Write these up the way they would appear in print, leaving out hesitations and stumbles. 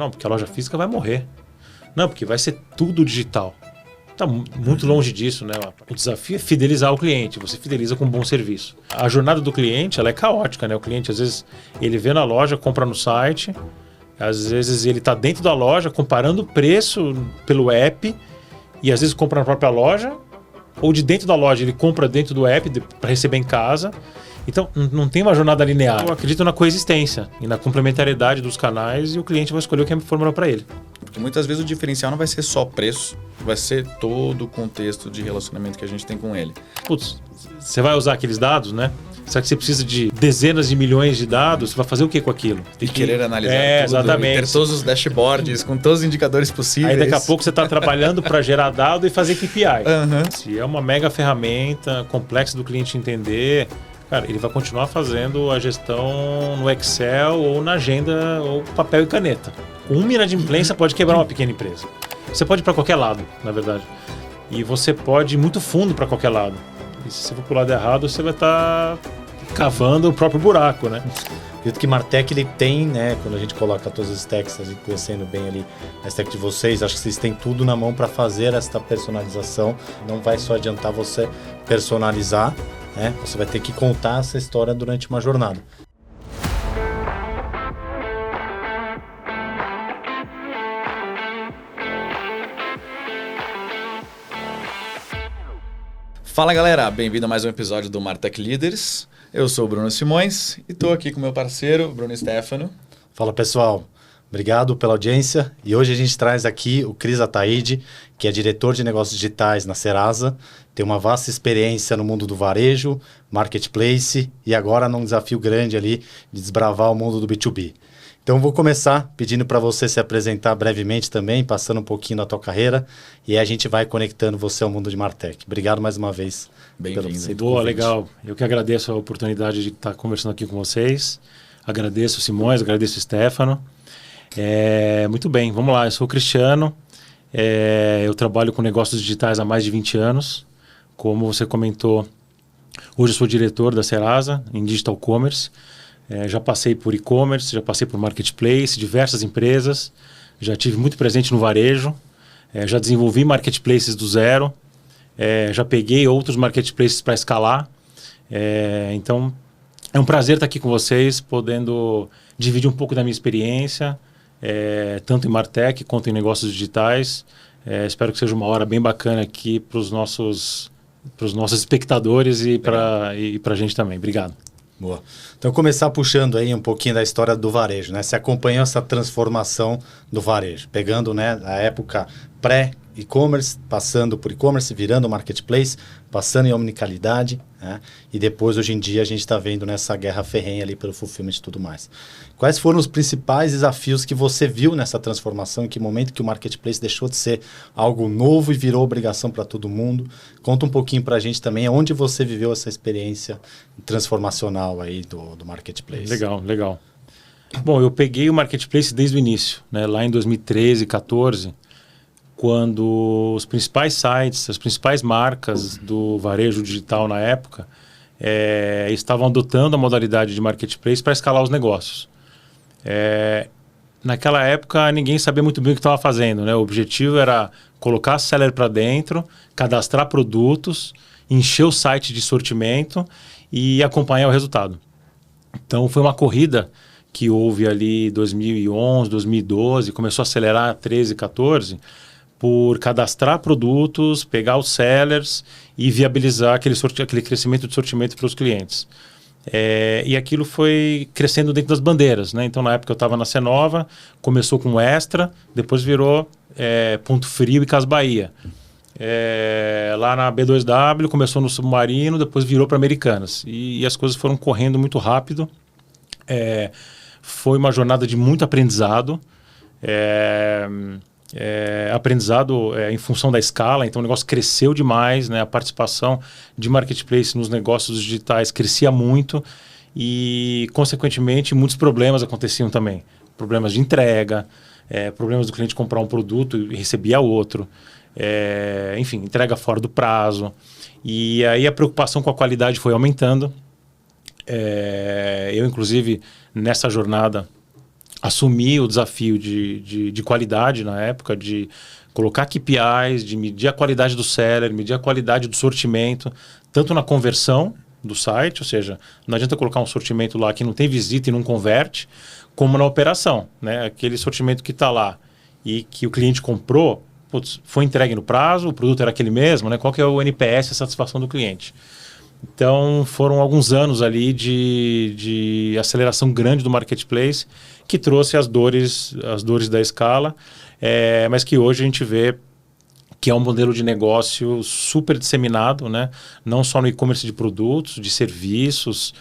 Não, porque a loja física vai morrer. Não, porque vai ser tudo digital. Está muito longe disso, né? O desafio é fidelizar o cliente. Você fideliza com um bom serviço. A jornada do cliente, ela é caótica, né? O cliente, às vezes, ele vê na loja, compra no site. Às vezes, ele está dentro da loja, comparando o preço pelo app. E, às vezes, compra na própria loja. Ou de dentro da loja, ele compra dentro do app para receber em casa. Então, não tem uma jornada linear. Eu acredito na coexistência e na complementariedade dos canais e o cliente vai escolher o que é melhor para ele. Porque muitas vezes o diferencial não vai ser só preço, vai ser todo o contexto de relacionamento que a gente tem com ele. Putz, você vai usar aqueles dados, né? Será que você precisa de dezenas de milhões de dados? Você vai fazer o que com aquilo? Tem que querer analisar tudo, exatamente. ter todos os dashboards com todos os indicadores possíveis. Aí daqui a pouco você está trabalhando para gerar dado e fazer KPI. Uhum. Se é uma mega ferramenta complexa do cliente entender, cara, ele vai continuar fazendo a gestão no Excel ou na agenda ou papel e caneta. Uma inadimplência pode quebrar uma pequena empresa. Você pode ir para qualquer lado, na verdade. E você pode ir muito fundo para qualquer lado. E se você for para o lado errado, você vai estar cavando o próprio buraco, né? Acredito que Martech ele tem, né? Quando a gente coloca todas as stacks, conhecendo bem ali a stack de vocês, acho que vocês têm tudo na mão para fazer esta personalização. Não vai só adiantar você personalizar, né? Você vai ter que contar essa história durante uma jornada. Fala galera, bem-vindo a mais um episódio do Martech Leaders. Eu sou o Bruno Simões e estou aqui com meu parceiro, Bruno Stefano. Fala pessoal, obrigado pela audiência. E hoje a gente traz aqui o Cris Ataide, que é diretor de negócios digitais na Serasa, tem uma vasta experiência no mundo do varejo, marketplace e agora num desafio grande ali de desbravar o mundo do B2B. Então vou começar pedindo para você se apresentar brevemente também, passando um pouquinho da tua carreira e aí a gente vai conectando você ao mundo de Martech. Obrigado mais uma vez. Bem-vindo. Boa, legal. Eu que agradeço a oportunidade de estar conversando aqui com vocês. Agradeço o Simões, agradeço o Stefano. Muito bem, vamos lá. Eu sou o Cristiano, eu trabalho com negócios digitais há mais de 20 anos. Como você comentou, hoje eu sou diretor da Serasa em Digital Commerce. Já passei por e-commerce, já passei por marketplace, diversas empresas. Já tive muito presente no varejo. Já desenvolvi marketplaces do zero. Já peguei outros marketplaces para escalar. Então, é um prazer estar aqui com vocês, podendo dividir um pouco da minha experiência, tanto em Martech quanto em negócios digitais. Espero que seja uma hora bem bacana aqui para os nossos espectadores e para a gente também. Obrigado. Boa. Então, começar puxando aí um pouquinho da história do varejo, né? Você acompanhou essa transformação do varejo, pegando, né, a época pré-e-commerce, passando por e-commerce, virando marketplace, passando em omnicanalidade, né? E depois, hoje em dia, a gente está vendo nessa guerra ferrenha ali pelo fulfillment e tudo mais. Quais foram os principais desafios que você viu nessa transformação? Em que momento que o marketplace deixou de ser algo novo e virou obrigação para todo mundo? Conta um pouquinho para a gente também onde você viveu essa experiência transformacional aí do marketplace. Legal. Bom, eu peguei o marketplace desde o início, né? Lá em 2013, 2014, quando os principais sites, as principais marcas do varejo digital na época estavam adotando a modalidade de marketplace para escalar os negócios. Naquela época, ninguém sabia muito bem o que estava fazendo, né? O objetivo era colocar seller para dentro, cadastrar produtos, encher o site de sortimento e acompanhar o resultado. Então, foi uma corrida que houve ali em 2011, 2012, começou a acelerar 13, 14, por cadastrar produtos, pegar os sellers e viabilizar aquele crescimento de sortimento para os clientes. E aquilo foi crescendo dentro das bandeiras, né? Então, na época eu estava na Cenova, começou com Extra, depois virou Ponto Frio e Cas Bahia. Lá na B2W começou no Submarino, depois virou para Americanas. E as coisas foram correndo muito rápido. Foi uma jornada de muito aprendizado. Aprendizado em função da escala, então o negócio cresceu demais, né? A participação de marketplace nos negócios digitais crescia muito e, consequentemente, muitos problemas aconteciam também. Problemas de entrega, problemas do cliente comprar um produto e recebia outro, enfim, entrega fora do prazo. E aí a preocupação com a qualidade foi aumentando. Eu, inclusive, nessa jornada, assumi o desafio de qualidade na época, de colocar KPIs, de medir a qualidade do seller, medir a qualidade do sortimento, tanto na conversão do site, ou seja, não adianta colocar um sortimento lá que não tem visita e não converte, como na operação, né? Aquele sortimento que está lá e que o cliente comprou, putz, foi entregue no prazo, o produto era aquele mesmo, né? Qual que é o NPS, a satisfação do cliente? Então, foram alguns anos ali de aceleração grande do marketplace que trouxe as dores da escala, mas que hoje a gente vê que é um modelo de negócio super disseminado, né? Não só no e-commerce de produtos, de serviços,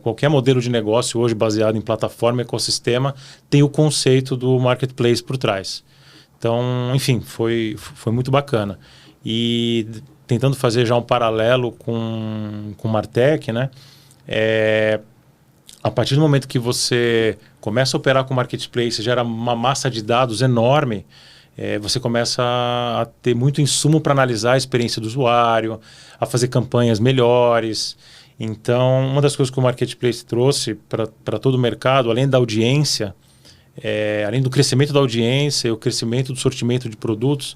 qualquer modelo de negócio hoje baseado em plataforma, ecossistema, tem o conceito do marketplace por trás. Então, enfim, foi muito bacana. E tentando fazer já um paralelo com o Martech, né? A partir do momento que você começa a operar com o marketplace, gera uma massa de dados enorme, você começa a ter muito insumo para analisar a experiência do usuário, a fazer campanhas melhores. Então, uma das coisas que o marketplace trouxe para todo o mercado, além da audiência, além do crescimento da audiência, o crescimento do sortimento de produtos,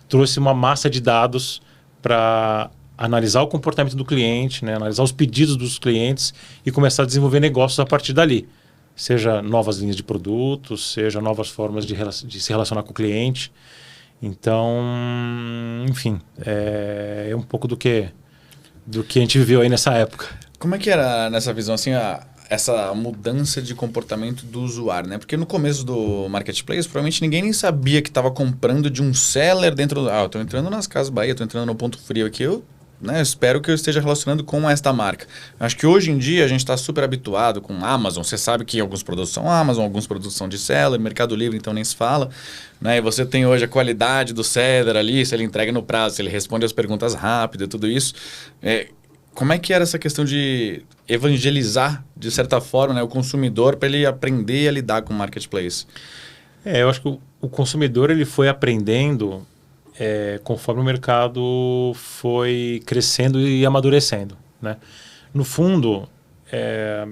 trouxe uma massa de dados para analisar o comportamento do cliente, né, analisar os pedidos dos clientes e começar a desenvolver negócios a partir dali. Seja novas linhas de produtos, seja novas formas de se relacionar com o cliente. Então, enfim, é um pouco do que a gente viveu aí nessa época. Como é que era nessa visão, assim, essa mudança de comportamento do usuário, né? Porque no começo do marketplace, provavelmente ninguém nem sabia que estava comprando de um seller dentro do... eu estou entrando nas Casas Bahia, estou entrando no Ponto Frio aqui, espero que eu esteja relacionando com esta marca. Acho que hoje em dia a gente está super habituado com Amazon. Você sabe que alguns produtos são Amazon, alguns produtos são de seller, Mercado Livre, então nem se fala. Né? E você tem hoje a qualidade do seller ali, se ele entrega no prazo, se ele responde as perguntas rápido, tudo isso. Como é que era essa questão de evangelizar, de certa forma, né, o consumidor para ele aprender a lidar com o marketplace? Eu acho que o consumidor ele foi aprendendo conforme o mercado foi crescendo e amadurecendo, né? No fundo,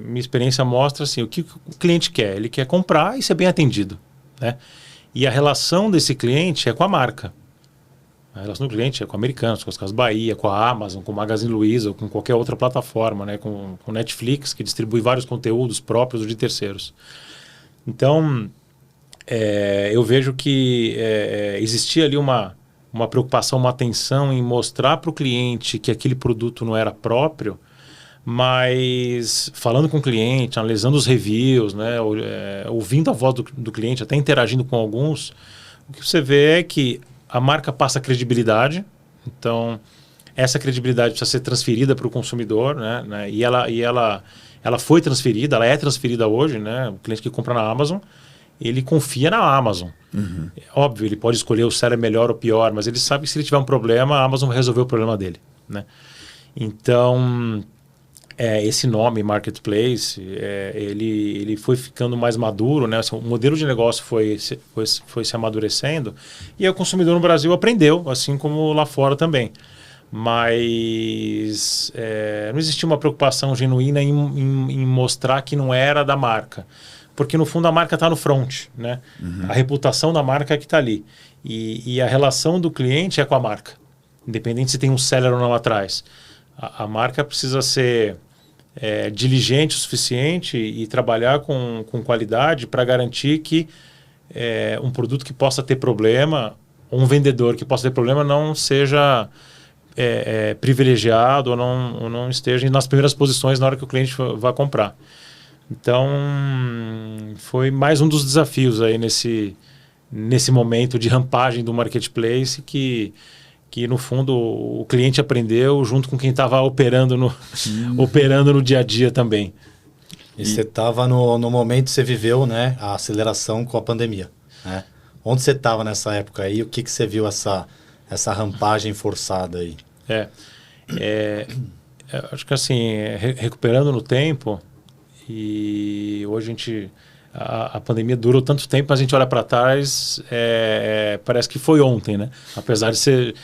minha experiência mostra assim, o que o cliente quer. Ele quer comprar e ser bem atendido, né? E a relação desse cliente é com a marca. A relação do cliente é com Americanos, com as Casas Bahia, com a Amazon, com o Magazine Luiza, ou com qualquer outra plataforma, né? Com Netflix, que distribui vários conteúdos próprios ou de terceiros. Então, eu vejo que existia ali uma preocupação, uma atenção em mostrar para o cliente que aquele produto não era próprio, mas falando com o cliente, analisando os reviews, né? Ouvindo a voz do cliente, até interagindo com alguns, o que você vê é que a marca passa credibilidade, então essa credibilidade precisa ser transferida para o consumidor, né? E ela foi transferida, ela é transferida hoje, né? O cliente que compra na Amazon, ele confia na Amazon. Uhum. Óbvio, ele pode escolher o seller melhor ou pior, mas ele sabe que se ele tiver um problema, a Amazon vai resolver o problema dele, né? Então, esse nome, Marketplace, ele foi ficando mais maduro, né? O modelo de negócio foi se amadurecendo e aí o consumidor no Brasil aprendeu, assim como lá fora também. Mas não existia uma preocupação genuína em mostrar que não era da marca. Porque, no fundo, a marca está no front, né? Uhum. A reputação da marca é que está ali. E a relação do cliente é com a marca. Independente se tem um seller ou não atrás. A marca precisa ser diligente o suficiente e trabalhar com qualidade para garantir que um produto que possa ter problema, ou um vendedor que possa ter problema, não seja privilegiado ou não esteja nas primeiras posições na hora que o cliente vai comprar. Então, foi mais um dos desafios aí nesse momento de rampagem do marketplace que no fundo, o cliente aprendeu junto com quem estava operando no dia a dia também. E você estava no momento que você viveu, né, a aceleração com a pandemia, né? Onde você estava nessa época aí? O que você viu essa rampagem forçada aí? Acho que assim, recuperando no tempo... E hoje a pandemia durou tanto tempo, mas a gente olha para trás, parece que foi ontem, né? Apesar de ser,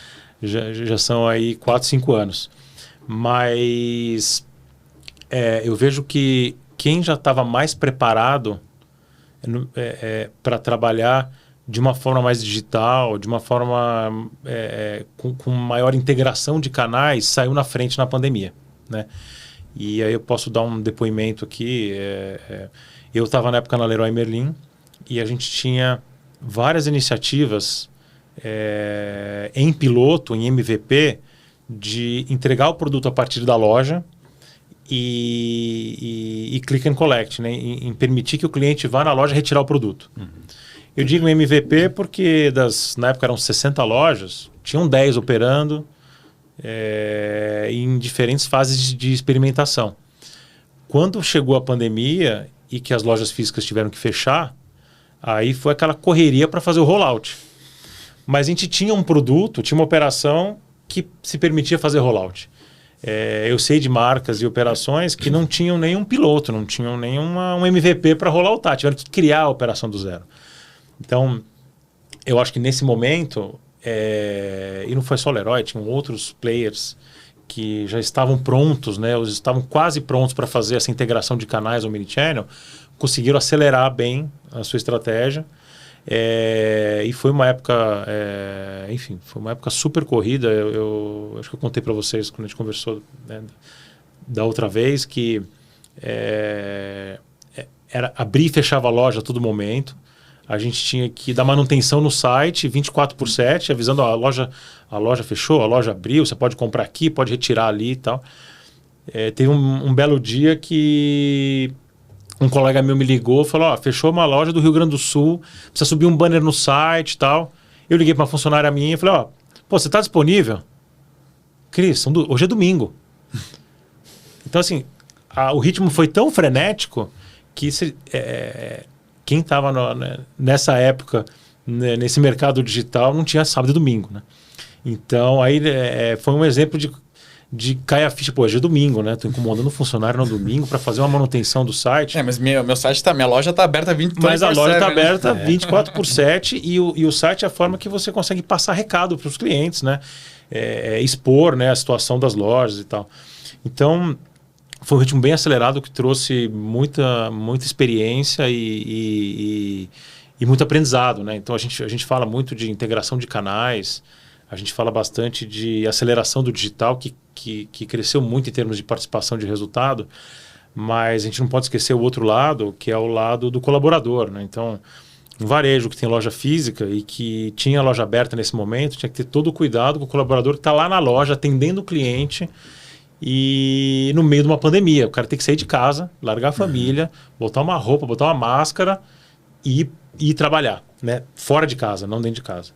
já são aí 4, 5 anos. Mas eu vejo que quem já estava mais preparado para trabalhar de uma forma mais digital, de uma forma com maior integração de canais, saiu na frente na pandemia, né? E aí eu posso dar um depoimento aqui. Eu estava na época na Leroy Merlin e a gente tinha várias iniciativas em piloto, em MVP, de entregar o produto a partir da loja e click and collect, né? Em permitir que o cliente vá na loja retirar o produto. Uhum. Eu digo MVP porque na época eram 60 lojas, tinham 10 operando em diferentes fases de experimentação. Quando chegou a pandemia e que as lojas físicas tiveram que fechar, aí foi aquela correria para fazer o rollout. Mas a gente tinha um produto, tinha uma operação que se permitia fazer rollout. Eu sei de marcas e operações que não tinham nenhum piloto, não tinham um MVP para rolloutar, tiveram que criar a operação do zero. Então, eu acho que nesse momento, e não foi só o Leroy, tinham outros players que já estavam prontos, né? Eles estavam quase prontos para fazer essa integração de canais ao Omnichannel, conseguiram acelerar bem a sua estratégia. E foi uma época, enfim, foi uma época super corrida. Eu acho que eu contei para vocês quando a gente conversou, né, da outra vez que era abrir e fechava a loja a todo momento. A gente tinha que dar manutenção no site 24/7, avisando a loja fechou, a loja abriu, você pode comprar aqui, pode retirar ali e tal. Teve um belo dia que um colega meu me ligou e falou, fechou uma loja do Rio Grande do Sul, precisa subir um banner no site e tal. Eu liguei para uma funcionária minha e falei, você está disponível? Cris, hoje é domingo. Então, assim, o ritmo foi tão frenético que quem estava nessa época, né, nesse mercado digital, não tinha sábado e domingo, né? Então, aí foi um exemplo de cair a ficha. Pô, hoje é domingo, né? Tô incomodando o funcionário no domingo para fazer uma manutenção do site. Mas meu site minha loja está aberta 24/7. Mas a loja está aberta 24/7 e o site é a forma que você consegue passar recado para os clientes, né? Expor, né, a situação das lojas e tal. Então, foi um ritmo bem acelerado que trouxe muita experiência e muito aprendizado, né? Então, a gente fala muito de integração de canais, a gente fala bastante de aceleração do digital, que cresceu muito em termos de participação de resultado, mas a gente não pode esquecer o outro lado, que é o lado do colaborador, né? Então, um varejo que tem loja física e que tinha loja aberta nesse momento, tinha que ter todo o cuidado com o colaborador que está lá na loja, atendendo o cliente, e no meio de uma pandemia. O cara tem que sair de casa, largar a família, botar uma roupa, botar uma máscara e ir trabalhar, né? Fora de casa, não dentro de casa.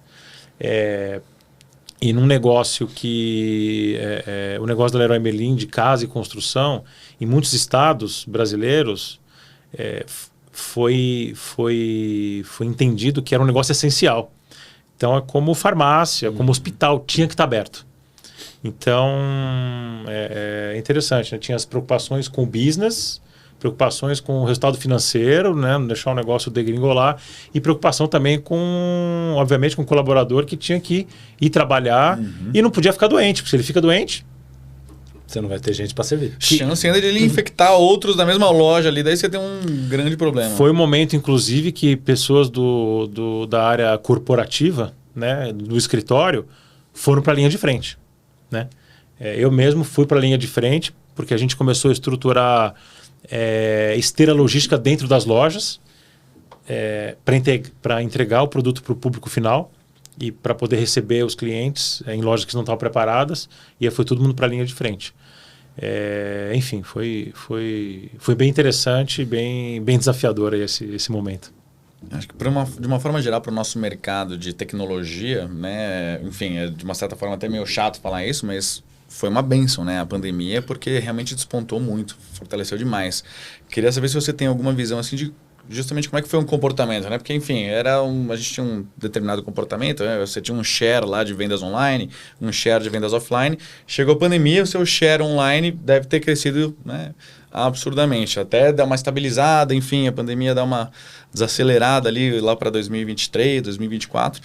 E num negócio o negócio da Leroy Merlin de casa e construção, em muitos estados brasileiros, foi entendido que era um negócio essencial. Então, é como farmácia, como hospital, tinha que estar aberto. Então, é interessante, né? Tinha as preocupações com o business, preocupações com o resultado financeiro, né? Não deixar o negócio degringolar, e preocupação também obviamente, com o colaborador que tinha que ir trabalhar e não podia ficar doente, porque se ele fica doente, você não vai ter gente para servir. Chance ainda de ele infectar outros da mesma loja ali, daí você tem um grande problema. Foi um momento, inclusive, que pessoas da área corporativa, né, do escritório, foram para a linha de frente, né? Eu mesmo fui para a linha de frente, porque a gente começou a estruturar esteira logística dentro das lojas, para entregar o produto para o público final e para poder receber os clientes em lojas que não estavam preparadas, e aí foi todo mundo para a linha de frente. Enfim, foi bem interessante, bem desafiador esse momento. Acho que de uma forma geral para o nosso mercado de tecnologia, né? Enfim, de uma certa forma até meio chato falar isso, mas foi uma bênção, né? A pandemia, porque realmente despontou muito, fortaleceu demais. Queria saber se você tem alguma visão assim de justamente como é que foi um comportamento, né? Porque, enfim, a gente tinha um determinado comportamento, né? Você tinha um share lá de vendas online, um share de vendas offline. Chegou a pandemia, o seu share online deve ter crescido, né, absurdamente. Até dar uma estabilizada, enfim, a pandemia dá uma desacelerada ali lá para 2023, 2024.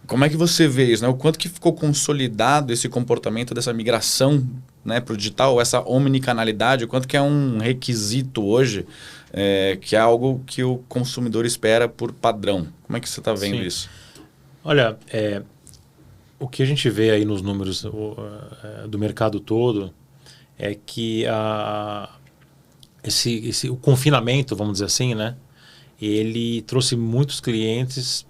Como é que você vê isso, né? O quanto que ficou consolidado esse comportamento dessa migração, né, para o digital, essa omnicanalidade, o quanto que é um requisito hoje, que é algo que o consumidor espera por padrão. Como é que você está vendo Sim. isso? Olha, o que a gente vê aí nos números do mercado todo é que o confinamento, vamos dizer assim, né, ele trouxe muitos clientes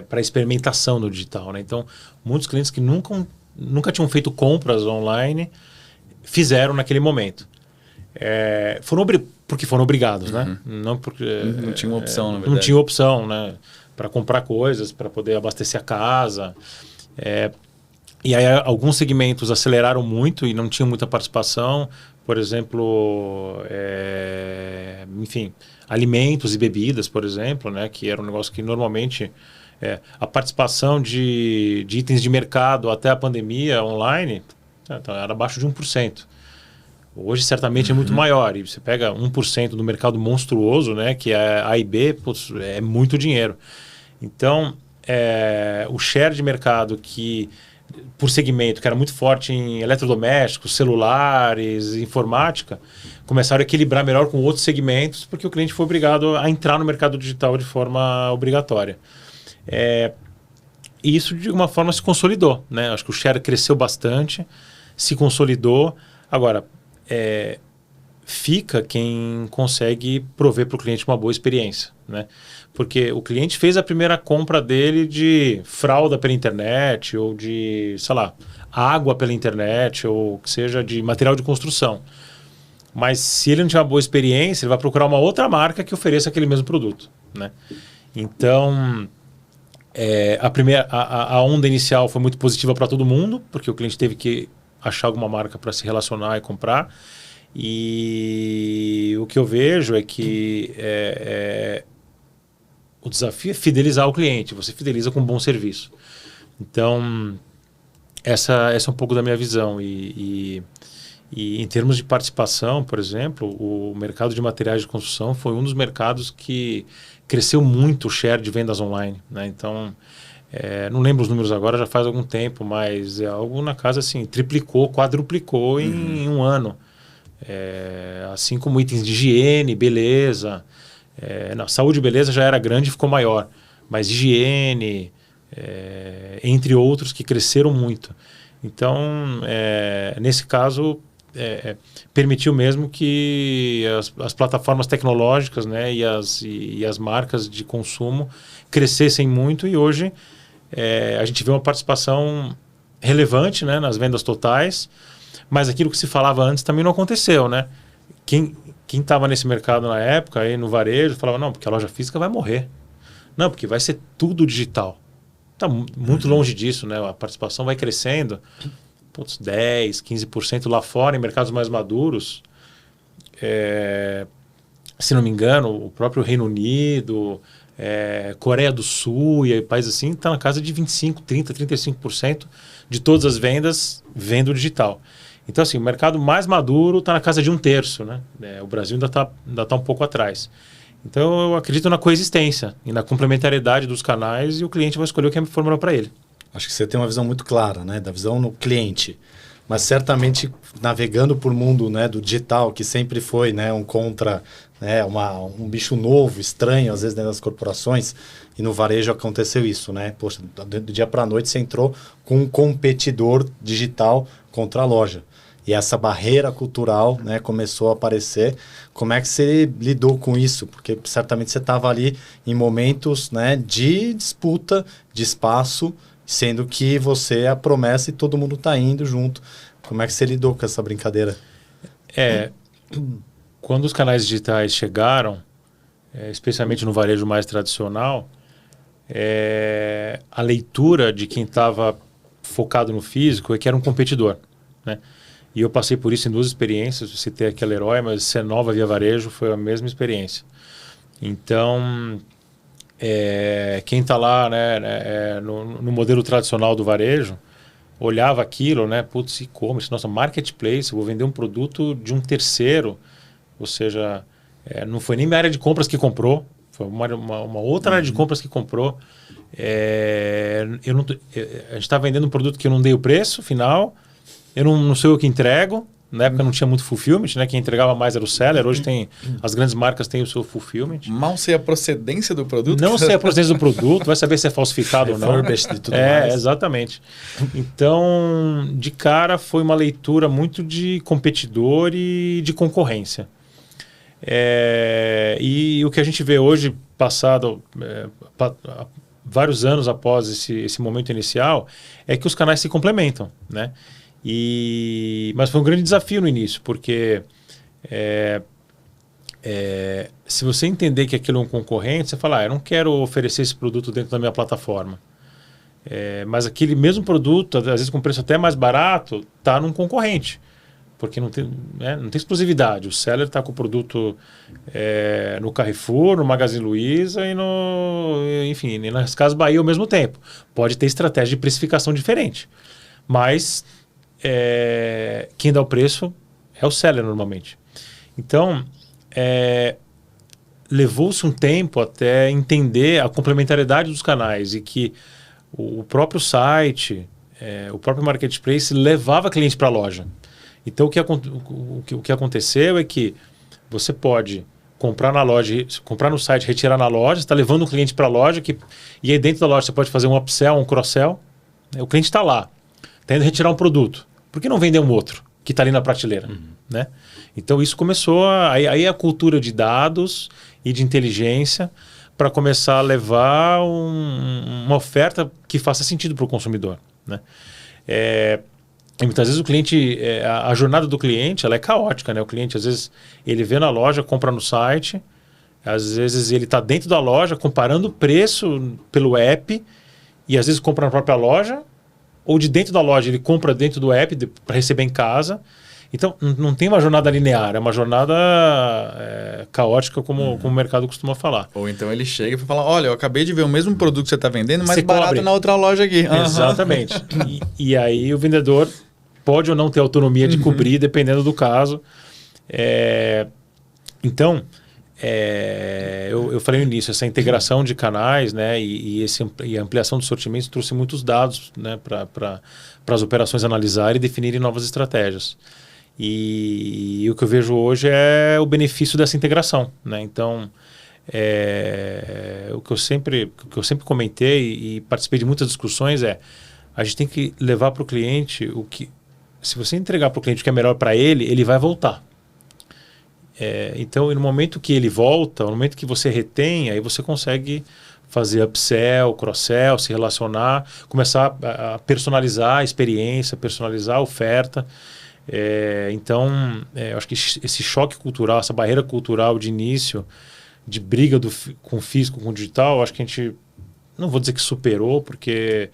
para experimentação no digital, né? Então, muitos clientes que nunca tinham feito compras online fizeram naquele momento. Porque foram obrigados, né? Não porque não tinha uma opção, na verdade. Não tinha opção, né? Para comprar coisas, para poder abastecer a casa. E aí alguns segmentos aceleraram muito e não tinham muita participação. Por exemplo, enfim, alimentos e bebidas, por exemplo, né? Que era um negócio que normalmente a participação de itens de mercado até a pandemia online era abaixo de 1%. Hoje, certamente, é muito maior. E você pega 1% do mercado monstruoso, né, que é A e B, putz, é muito dinheiro. Então, o share de mercado por segmento, que era muito forte em eletrodomésticos, celulares, informática, começaram a equilibrar melhor com outros segmentos, porque o cliente foi obrigado a entrar no mercado digital de forma obrigatória. E isso, de alguma forma, se consolidou, né? Acho que o share cresceu bastante, se consolidou. Agora, fica quem consegue prover para o cliente uma boa experiência, né? Porque o cliente fez a primeira compra dele de fralda pela internet, ou de, sei lá, água pela internet, ou que seja de material de construção. Mas se ele não tiver uma boa experiência, ele vai procurar uma outra marca que ofereça aquele mesmo produto, né? Então, a onda inicial foi muito positiva para todo mundo, porque o cliente teve que achar alguma marca para se relacionar e comprar. E o que eu vejo é que o desafio é fidelizar o cliente. Você fideliza com um bom serviço. Então, essa é um pouco da minha visão. E em termos de participação, por exemplo, o mercado de materiais de construção foi um dos mercados que cresceu muito o share de vendas online, né? Então, não lembro os números agora, já faz algum tempo, mas é algo na casa assim, triplicou, quadruplicou em um ano. Assim como itens de higiene, beleza. Saúde e beleza já era grande e ficou maior. Mas higiene, entre outros, que cresceram muito. Então, nesse caso, permitiu mesmo que as plataformas tecnológicas, né, e as marcas de consumo crescessem muito. E hoje a gente vê uma participação relevante, né, nas vendas totais. Mas aquilo que se falava antes também não aconteceu, né? Quem estava nesse mercado na época, aí no varejo, falava, não, porque a loja física vai morrer. Não, porque vai ser tudo digital. Está muito longe disso, né? A participação vai crescendo. 10%, 15% lá fora, em mercados mais maduros. Se não me engano, o próprio Reino Unido, Coreia do Sul e países assim, está na casa de 25%, 30%, 35% de todas as vendas vendo digital. Então, assim, o mercado mais maduro está na casa de 1/3, né? O Brasil ainda tá um pouco atrás. Então, eu acredito na coexistência e na complementariedade dos canais, e o cliente vai escolher o que é melhor para ele. Acho que você tem uma visão muito clara, né? Da visão no cliente. Mas certamente navegando por mundo, né, do digital, que sempre foi, né, né, um bicho novo, estranho, às vezes, dentro das corporações, e no varejo aconteceu isso, né? Poxa, do dia para a noite você entrou com um competidor digital contra a loja. E essa barreira cultural, né, começou a aparecer. Como é que você lidou com isso? Porque certamente você estava ali em momentos, né, de disputa, de espaço, sendo que você é a promessa e todo mundo está indo junto. Como é que você lidou com essa brincadeira? Quando os canais digitais chegaram, especialmente no varejo mais tradicional, a leitura de quem estava focado no físico é que era um competidor, né? E eu passei por isso em 2 experiências. Eu citei aqui a Leroy, mas Cenova Via Varejo foi a mesma experiência. Então, quem está lá, né, no modelo tradicional do varejo, olhava aquilo, né? Putz, e-commerce, nossa, marketplace, eu vou vender um produto de um terceiro. Ou seja, não foi nem minha área de compras que comprou, foi uma outra área de compras que comprou. A gente está vendendo um produto que eu não dei o preço final, eu não sou eu que entrego. Na época não tinha muito fulfillment, né? Quem entregava mais era o seller. Hoje as grandes marcas têm o seu fulfillment. Mal sei a procedência do produto. Não sei a procedência do produto, vai saber se é falsificado ou não. E tudo mais. Exatamente. Então, de cara, foi uma leitura muito de competidor e de concorrência. E o que a gente vê hoje, passado vários anos após esse momento inicial, é que os canais se complementam, né? Mas foi um grande desafio no início, porque se você entender que aquilo é um concorrente, você fala, eu não quero oferecer esse produto dentro da minha plataforma. Mas aquele mesmo produto, às vezes com preço até mais barato, está num concorrente. Porque não tem exclusividade. O seller está com o produto no Carrefour, no Magazine Luiza e nas Casas Bahia ao mesmo tempo. Pode ter estratégia de precificação diferente. Mas quem dá o preço é o seller normalmente. Então, levou-se um tempo até entender a complementariedade dos canais e que o próprio site, o próprio marketplace levava cliente para a loja. Então, o que aconteceu é que você pode comprar na loja, comprar no site, retirar na loja, você está levando o cliente para a loja, e aí dentro da loja você pode fazer um upsell, um cross-sell. O cliente está lá, está indo retirar um produto. Por que não vender um outro que está ali na prateleira? Né? Então, isso começou aí a cultura de dados e de inteligência para começar a levar uma oferta que faça sentido para o consumidor. Né? E muitas vezes o cliente, a jornada do cliente, ela é caótica, né? O cliente, às vezes, ele vê na loja, compra no site, às vezes ele está dentro da loja comparando o preço pelo app e às vezes compra na própria loja, ou de dentro da loja ele compra dentro do app para receber em casa. Então, não tem uma jornada linear, é uma jornada caótica, como o mercado costuma falar. Ou então ele chega e fala, olha, eu acabei de ver o mesmo produto que você está vendendo, mas barato na outra loja aqui. Exatamente. E aí o vendedor pode ou não ter autonomia de cobrir, dependendo do caso. Então, eu falei no início, essa integração de canais, né, e a ampliação dos sortimentos trouxe muitos dados, né, para as operações analisarem e definirem novas estratégias. E o que eu vejo hoje é o benefício dessa integração, né? Então, o que eu sempre comentei e participei de muitas discussões a gente tem que levar para o cliente o que... Se você entregar para o cliente o que é melhor para ele, ele vai voltar. Então, no momento que ele volta, no momento que você retém, aí você consegue fazer upsell, cross-sell, se relacionar, começar a personalizar a experiência, personalizar a oferta. Então, eu acho que esse choque cultural, essa barreira cultural de início, de briga com o físico, com o digital, acho que a gente, não vou dizer que superou, porque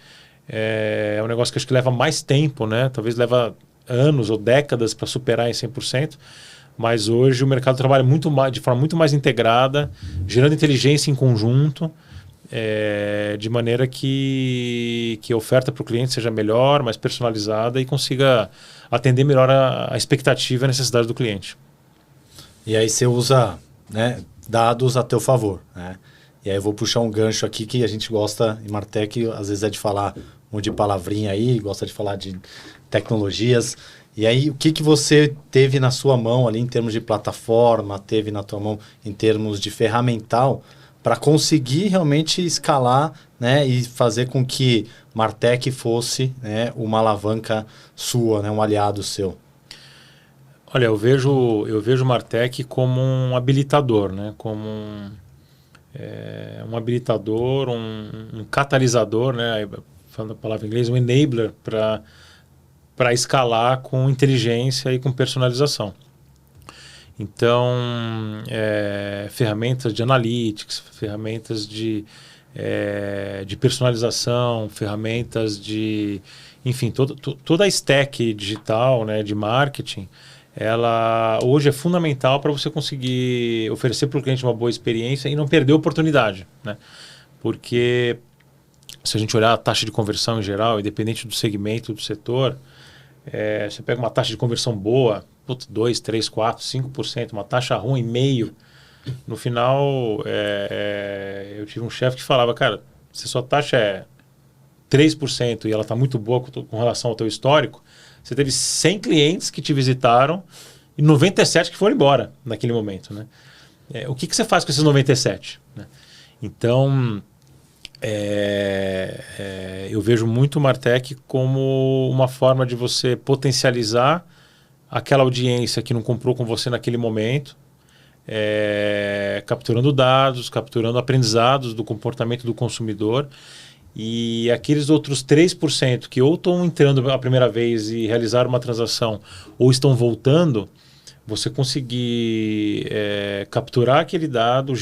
é um negócio que acho que leva mais tempo, né? Talvez leva anos ou décadas para superar em 100%, mas hoje o mercado trabalha de forma muito mais integrada, gerando inteligência em conjunto, de maneira que a oferta para o cliente seja melhor, mais personalizada e consiga atender melhor a expectativa e a necessidade do cliente. E aí você usa, né, dados a teu favor, né? E aí eu vou puxar um gancho aqui que a gente gosta em Martech, às vezes de falar um monte de palavrinha aí, gosta de falar de tecnologias. E aí o que você teve na sua mão ali em termos de plataforma, teve na tua mão em termos de ferramental para conseguir realmente escalar, né, e fazer com que Martech fosse, né, uma alavanca sua, né, um aliado seu? Olha, eu vejo Martech como um habilitador, né, como um habilitador, um catalisador, né, falando a palavra em inglês, um enabler para escalar com inteligência e com personalização. Então, ferramentas de analytics, ferramentas de personalização, ferramentas de... Enfim, toda a stack digital, né, de marketing, ela hoje é fundamental para você conseguir oferecer para o cliente uma boa experiência e não perder a oportunidade, né? Porque se a gente olhar a taxa de conversão em geral, independente do segmento, do setor, você pega uma taxa de conversão boa, 2, 3, 4, 5%, uma taxa ruim, meio. No final, eu tive um chefe que falava, cara, se a sua taxa é 3% e ela está muito boa com relação ao teu histórico, você teve 100 clientes que te visitaram e 97 que foram embora naquele momento, né? O que você faz com esses 97? Né? Então, eu vejo muito o Martech como uma forma de você potencializar aquela audiência que não comprou com você naquele momento, capturando dados, capturando aprendizados do comportamento do consumidor, e aqueles outros 3% que ou estão entrando a primeira vez e realizaram uma transação ou estão voltando, você conseguir capturar aquele dado,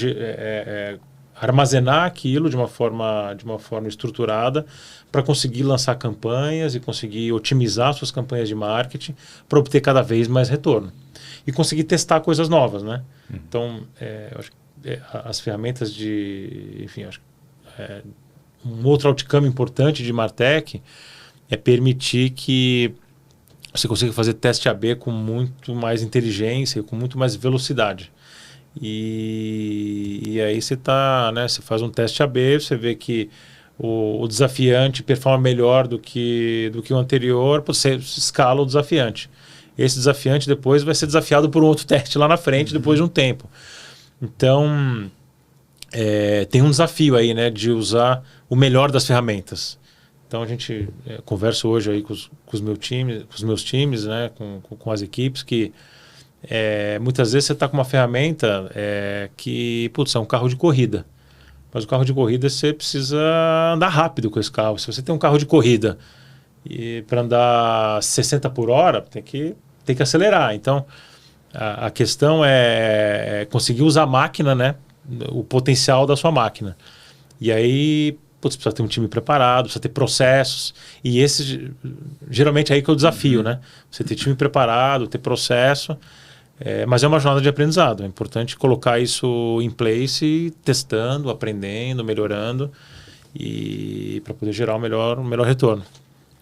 armazenar aquilo de uma forma estruturada para conseguir lançar campanhas e conseguir otimizar suas campanhas de marketing para obter cada vez mais retorno. E conseguir testar coisas novas, né? Então, eu acho que as ferramentas acho que, um outro outcome importante de Martech é permitir que você consiga fazer teste AB com muito mais inteligência e com muito mais velocidade. E aí você você faz um teste AB, você vê que o desafiante performa melhor do que o anterior, você escala o desafiante. Esse desafiante depois vai ser desafiado por um outro teste lá na frente, depois de um tempo. Então, tem um desafio aí, né, de usar o melhor das ferramentas. Então, a gente conversa hoje aí com os meus times, né, com as equipes, que muitas vezes você está com uma ferramenta que, é um carro de corrida. Mas o carro de corrida você precisa andar rápido com esse carro. Se você tem um carro de corrida e para andar 60 por hora, tem que acelerar. Então, a questão é conseguir usar a máquina, né? O potencial da sua máquina. E aí, precisa ter um time preparado, precisa ter processos. E esse, geralmente, é aí que é o desafio, né? Você ter time preparado, ter processo. Mas é uma jornada de aprendizado. É importante colocar isso em place, testando, aprendendo, melhorando, e para poder gerar um melhor retorno.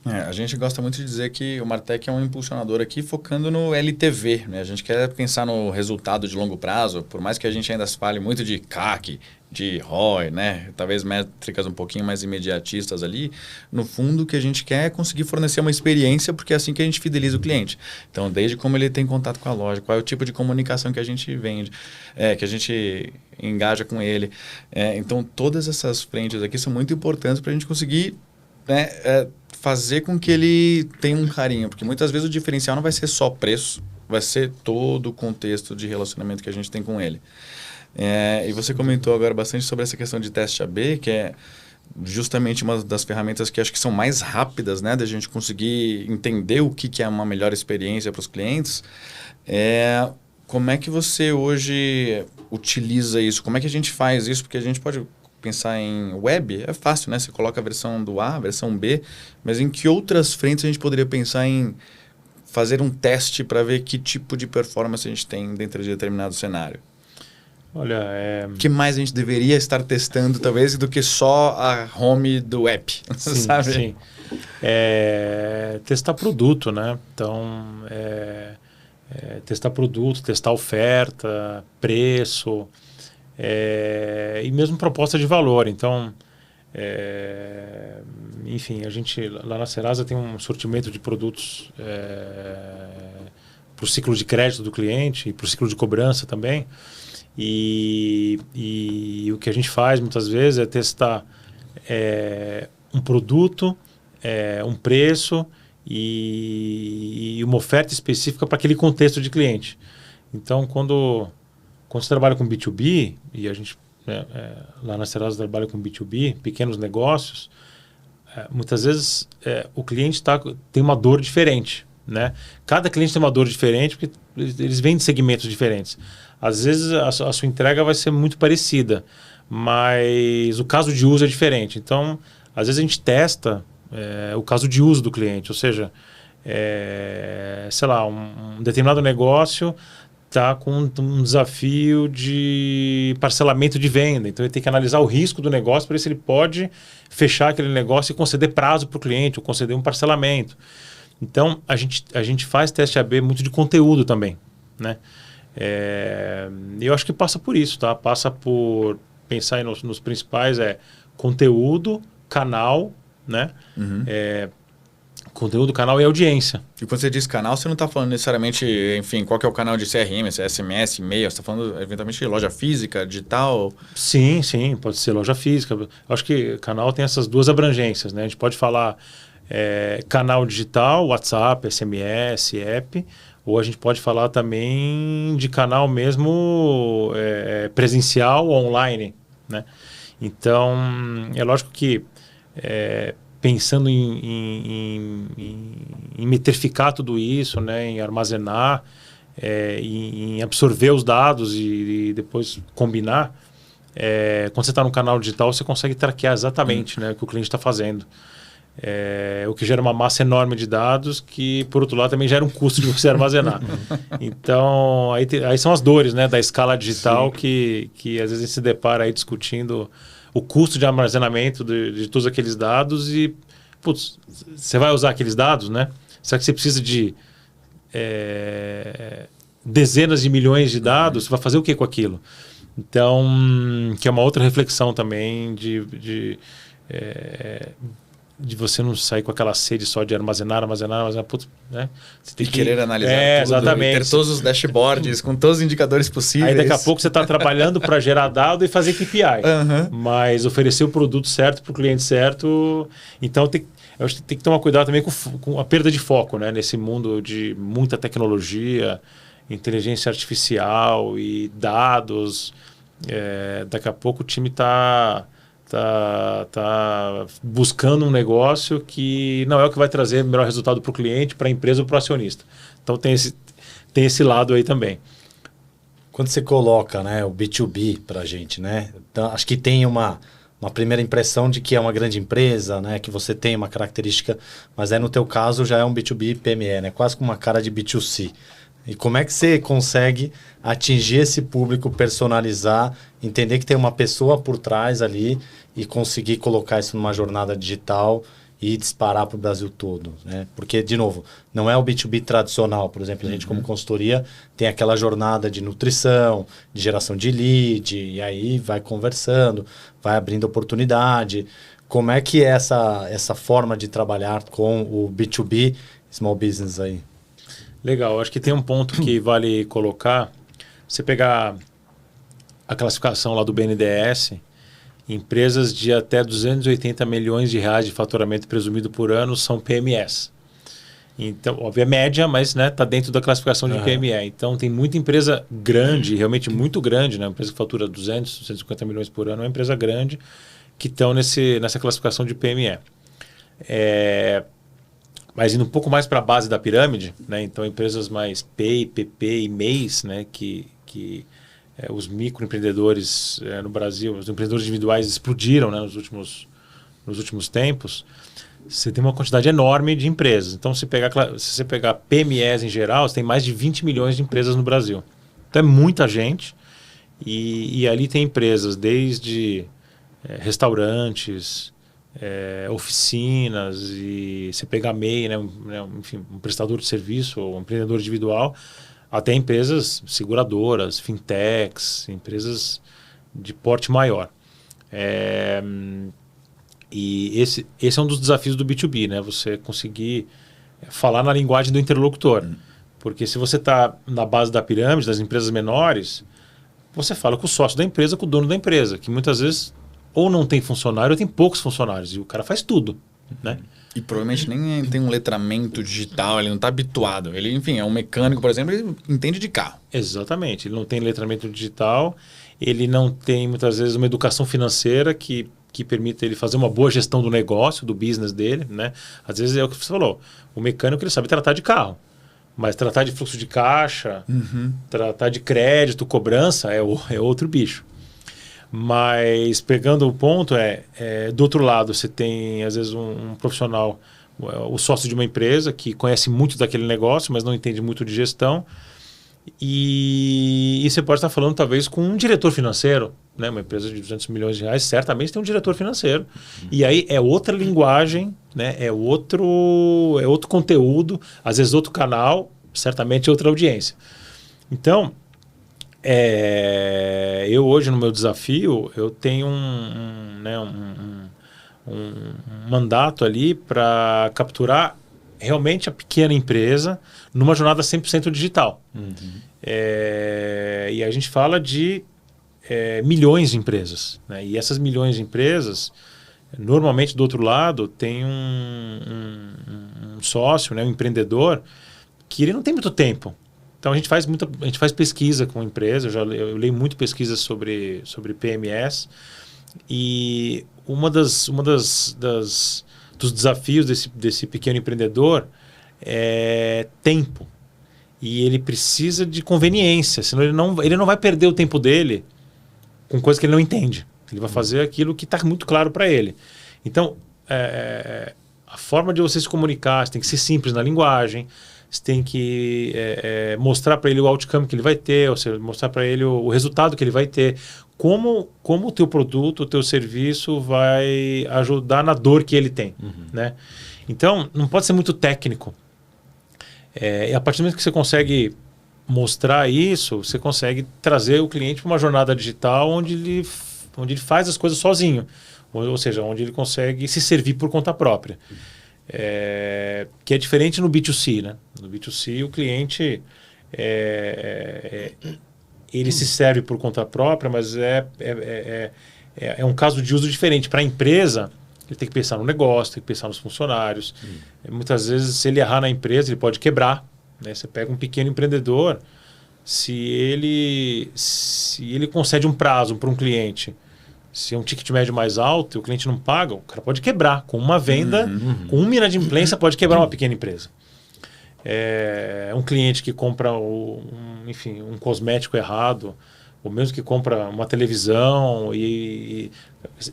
A gente gosta muito de dizer que o Martech é um impulsionador aqui focando no LTV, né? A gente quer pensar no resultado de longo prazo, por mais que a gente ainda fale muito de CAC, de ROI, né? Talvez métricas um pouquinho mais imediatistas ali. No fundo, o que a gente quer é conseguir fornecer uma experiência, porque é assim que a gente fideliza o cliente. Então, desde como ele tem contato com a loja, qual é o tipo de comunicação que a gente vende, que a gente engaja com ele. Então, todas essas frentes aqui são muito importantes para a gente conseguir, né, fazer com que ele tenha um carinho, porque muitas vezes o diferencial não vai ser só preço, vai ser todo o contexto de relacionamento que a gente tem com ele. E você comentou agora bastante sobre essa questão de teste AB, que é justamente uma das ferramentas que acho que são mais rápidas, né, da gente conseguir entender o que é uma melhor experiência para os clientes. Como é que você hoje utiliza isso? Como é que a gente faz isso? Porque a gente pode pensar em web, é fácil, né? Você coloca a versão do A, a versão B, mas em que outras frentes a gente poderia pensar em fazer um teste para ver que tipo de performance a gente tem dentro de determinado cenário? Olha, o que mais a gente deveria estar testando, talvez, do que só a home do app, sim, sabe? Sim. Testar produto, né? Então, testar produto, testar oferta, preço, e mesmo proposta de valor. Então, enfim, a gente lá na Serasa tem um sortimento de produtos para o ciclo de crédito do cliente e para o ciclo de cobrança também. E o que a gente faz muitas vezes é testar um produto, um preço e uma oferta específica para aquele contexto de cliente. Então, quando você trabalha com B2B, e a gente lá na Serasa trabalha com B2B, pequenos negócios, muitas vezes o cliente tem uma dor diferente, né? Cada cliente tem uma dor diferente porque eles vêm de segmentos diferentes. Às vezes a sua entrega vai ser muito parecida, mas o caso de uso é diferente. Então, às vezes a gente testa o caso de uso do cliente, ou seja, sei lá, um determinado negócio está com um desafio de parcelamento de venda. Então, ele tem que analisar o risco do negócio para ver se ele pode fechar aquele negócio e conceder prazo para o cliente, ou conceder um parcelamento. Então, a gente faz teste AB muito de conteúdo também, né? Eu acho que passa por isso, tá? Passa por pensar nos principais, conteúdo, canal, né? Conteúdo, canal e audiência. E quando você diz canal, você não está falando necessariamente, enfim, qual que é o canal de CRM, se é SMS, e-mail, você está falando eventualmente de loja física, digital? Sim, pode ser loja física. Eu acho que canal tem essas duas abrangências, né? A gente pode falar canal digital, WhatsApp, SMS, app, ou a gente pode falar também de canal mesmo presencial, online, né? Então, é lógico que pensando em metrificar tudo isso, né, em armazenar, em absorver os dados e depois combinar, quando você está no canal digital, você consegue traquear exatamente, né, o que o cliente está fazendo. O que gera uma massa enorme de dados que, por outro lado, também gera um custo de você armazenar. Então, aí são as dores, né, da escala digital que às vezes a gente se depara aí discutindo o custo de armazenamento de todos aqueles dados e, putz, você vai usar aqueles dados, né? Será que você precisa de dezenas de milhões de dados? Você vai fazer o que com aquilo? Então, que é uma outra reflexão também de você não sair com aquela sede só de armazenar, putz, né? Você tem que querer analisar tudo, exatamente. Ter todos os dashboards com todos os indicadores possíveis. Aí daqui a pouco você está trabalhando para gerar dado e fazer KPI, mas oferecer o produto certo para o cliente certo. Então eu acho que tem que tomar cuidado também com a perda de foco, né? Nesse mundo de muita tecnologia, inteligência artificial e dados. Daqui a pouco o time está buscando um negócio que não é o que vai trazer melhor resultado para o cliente, para a empresa ou para o acionista. Então tem esse lado aí também. Quando você coloca, né, o B2B para a gente, né, então, acho que tem uma primeira impressão de que é uma grande empresa, né, que você tem uma característica, mas no teu caso já é um B2B PME, né, quase com uma cara de B2C. E como é que você consegue atingir esse público, personalizar, entender que tem uma pessoa por trás ali e conseguir colocar isso numa jornada digital e disparar para o Brasil todo, né? Porque, de novo, não é o B2B tradicional. Por exemplo, a gente como consultoria tem aquela jornada de nutrição, de geração de lead, e aí vai conversando, vai abrindo oportunidade. Como é que é essa forma de trabalhar com o B2B Small Business aí? Legal, acho que tem um ponto que vale colocar. Você pegar a classificação lá do BNDES, empresas de até 280 milhões de reais de faturamento presumido por ano são PMEs. Então, óbvio, é média, mas tá dentro da classificação de PME. Então, tem muita empresa grande, realmente muito grande, né? Uma empresa que fatura 200, 250 milhões por ano, é uma empresa grande que estão nessa classificação de PME. Mas indo um pouco mais para a base da pirâmide, né? Então empresas mais PEI, PP e MEIs, né? que os microempreendedores no Brasil, os empreendedores individuais explodiram, né? nos últimos tempos, você tem uma quantidade enorme de empresas. Então, se você pegar PMEs em geral, você tem mais de 20 milhões de empresas no Brasil. Então é muita gente e ali tem empresas desde restaurantes, oficinas, e você pegar MEI, né, enfim, um prestador de serviço ou um empreendedor individual, até empresas seguradoras, fintechs, empresas de porte maior. E esse é um dos desafios do B2B, né? Você conseguir falar na linguagem do interlocutor. Porque se você está na base da pirâmide, das empresas menores, você fala com o sócio da empresa, com o dono da empresa, que muitas vezes ou não tem funcionário ou tem poucos funcionários, e o cara faz tudo, né? E provavelmente nem tem um letramento digital, ele não está habituado. Ele, enfim, é um mecânico, por exemplo, ele entende de carro. Exatamente, ele não tem letramento digital, ele não tem muitas vezes uma educação financeira que permita ele fazer uma boa gestão do negócio, do business dele, né? Às vezes é o que você falou, o mecânico ele sabe tratar de carro, mas tratar de fluxo de caixa, tratar de crédito, cobrança é outro bicho. Mas pegando o ponto, do outro lado, você tem às vezes um profissional, o sócio de uma empresa que conhece muito daquele negócio, mas não entende muito de gestão. E você pode estar falando talvez com um diretor financeiro, né? Uma empresa de 200 milhões de reais, certamente tem um diretor financeiro. E aí é outra linguagem, né? É outro conteúdo, às vezes outro canal, certamente outra audiência. Então, Eu hoje, no meu desafio, eu tenho um mandato ali para capturar realmente a pequena empresa numa jornada 100% digital. E a gente fala de milhões de empresas, né? E essas milhões de empresas, normalmente do outro lado, tem um sócio, né, um empreendedor, que ele não tem muito tempo. Então a gente faz pesquisa com a empresa, eu leio muito pesquisa sobre PMS, e dos desafios desse pequeno empreendedor é tempo. E ele precisa de conveniência, senão ele não vai perder o tempo dele com coisa que ele não entende. Ele vai fazer aquilo que está muito claro para ele. Então, a forma de você se comunicar, você tem que ser simples na linguagem, você tem que mostrar para ele o outcome que ele vai ter, ou seja, mostrar para ele o resultado que ele vai ter, como o teu produto, o teu serviço vai ajudar na dor que ele tem. Né? Então, não pode ser muito técnico. E a partir do momento que você consegue mostrar isso, você consegue trazer o cliente para uma jornada digital onde ele faz as coisas sozinho. Ou seja, onde ele consegue se servir por conta própria. Que é diferente no B2C. Né? No B2C, o cliente ele se serve por conta própria, mas é um caso de uso diferente. Para a empresa, ele tem que pensar no negócio, tem que pensar nos funcionários. Muitas vezes, se ele errar na empresa, ele pode quebrar. Né? Você pega um pequeno empreendedor, se ele concede um prazo para um cliente, se é um ticket médio mais alto e o cliente não paga, o cara pode quebrar. Com uma venda, com uma inadimplência, pode quebrar uma pequena empresa. Um cliente que compra um cosmético errado, ou mesmo que compra uma televisão, e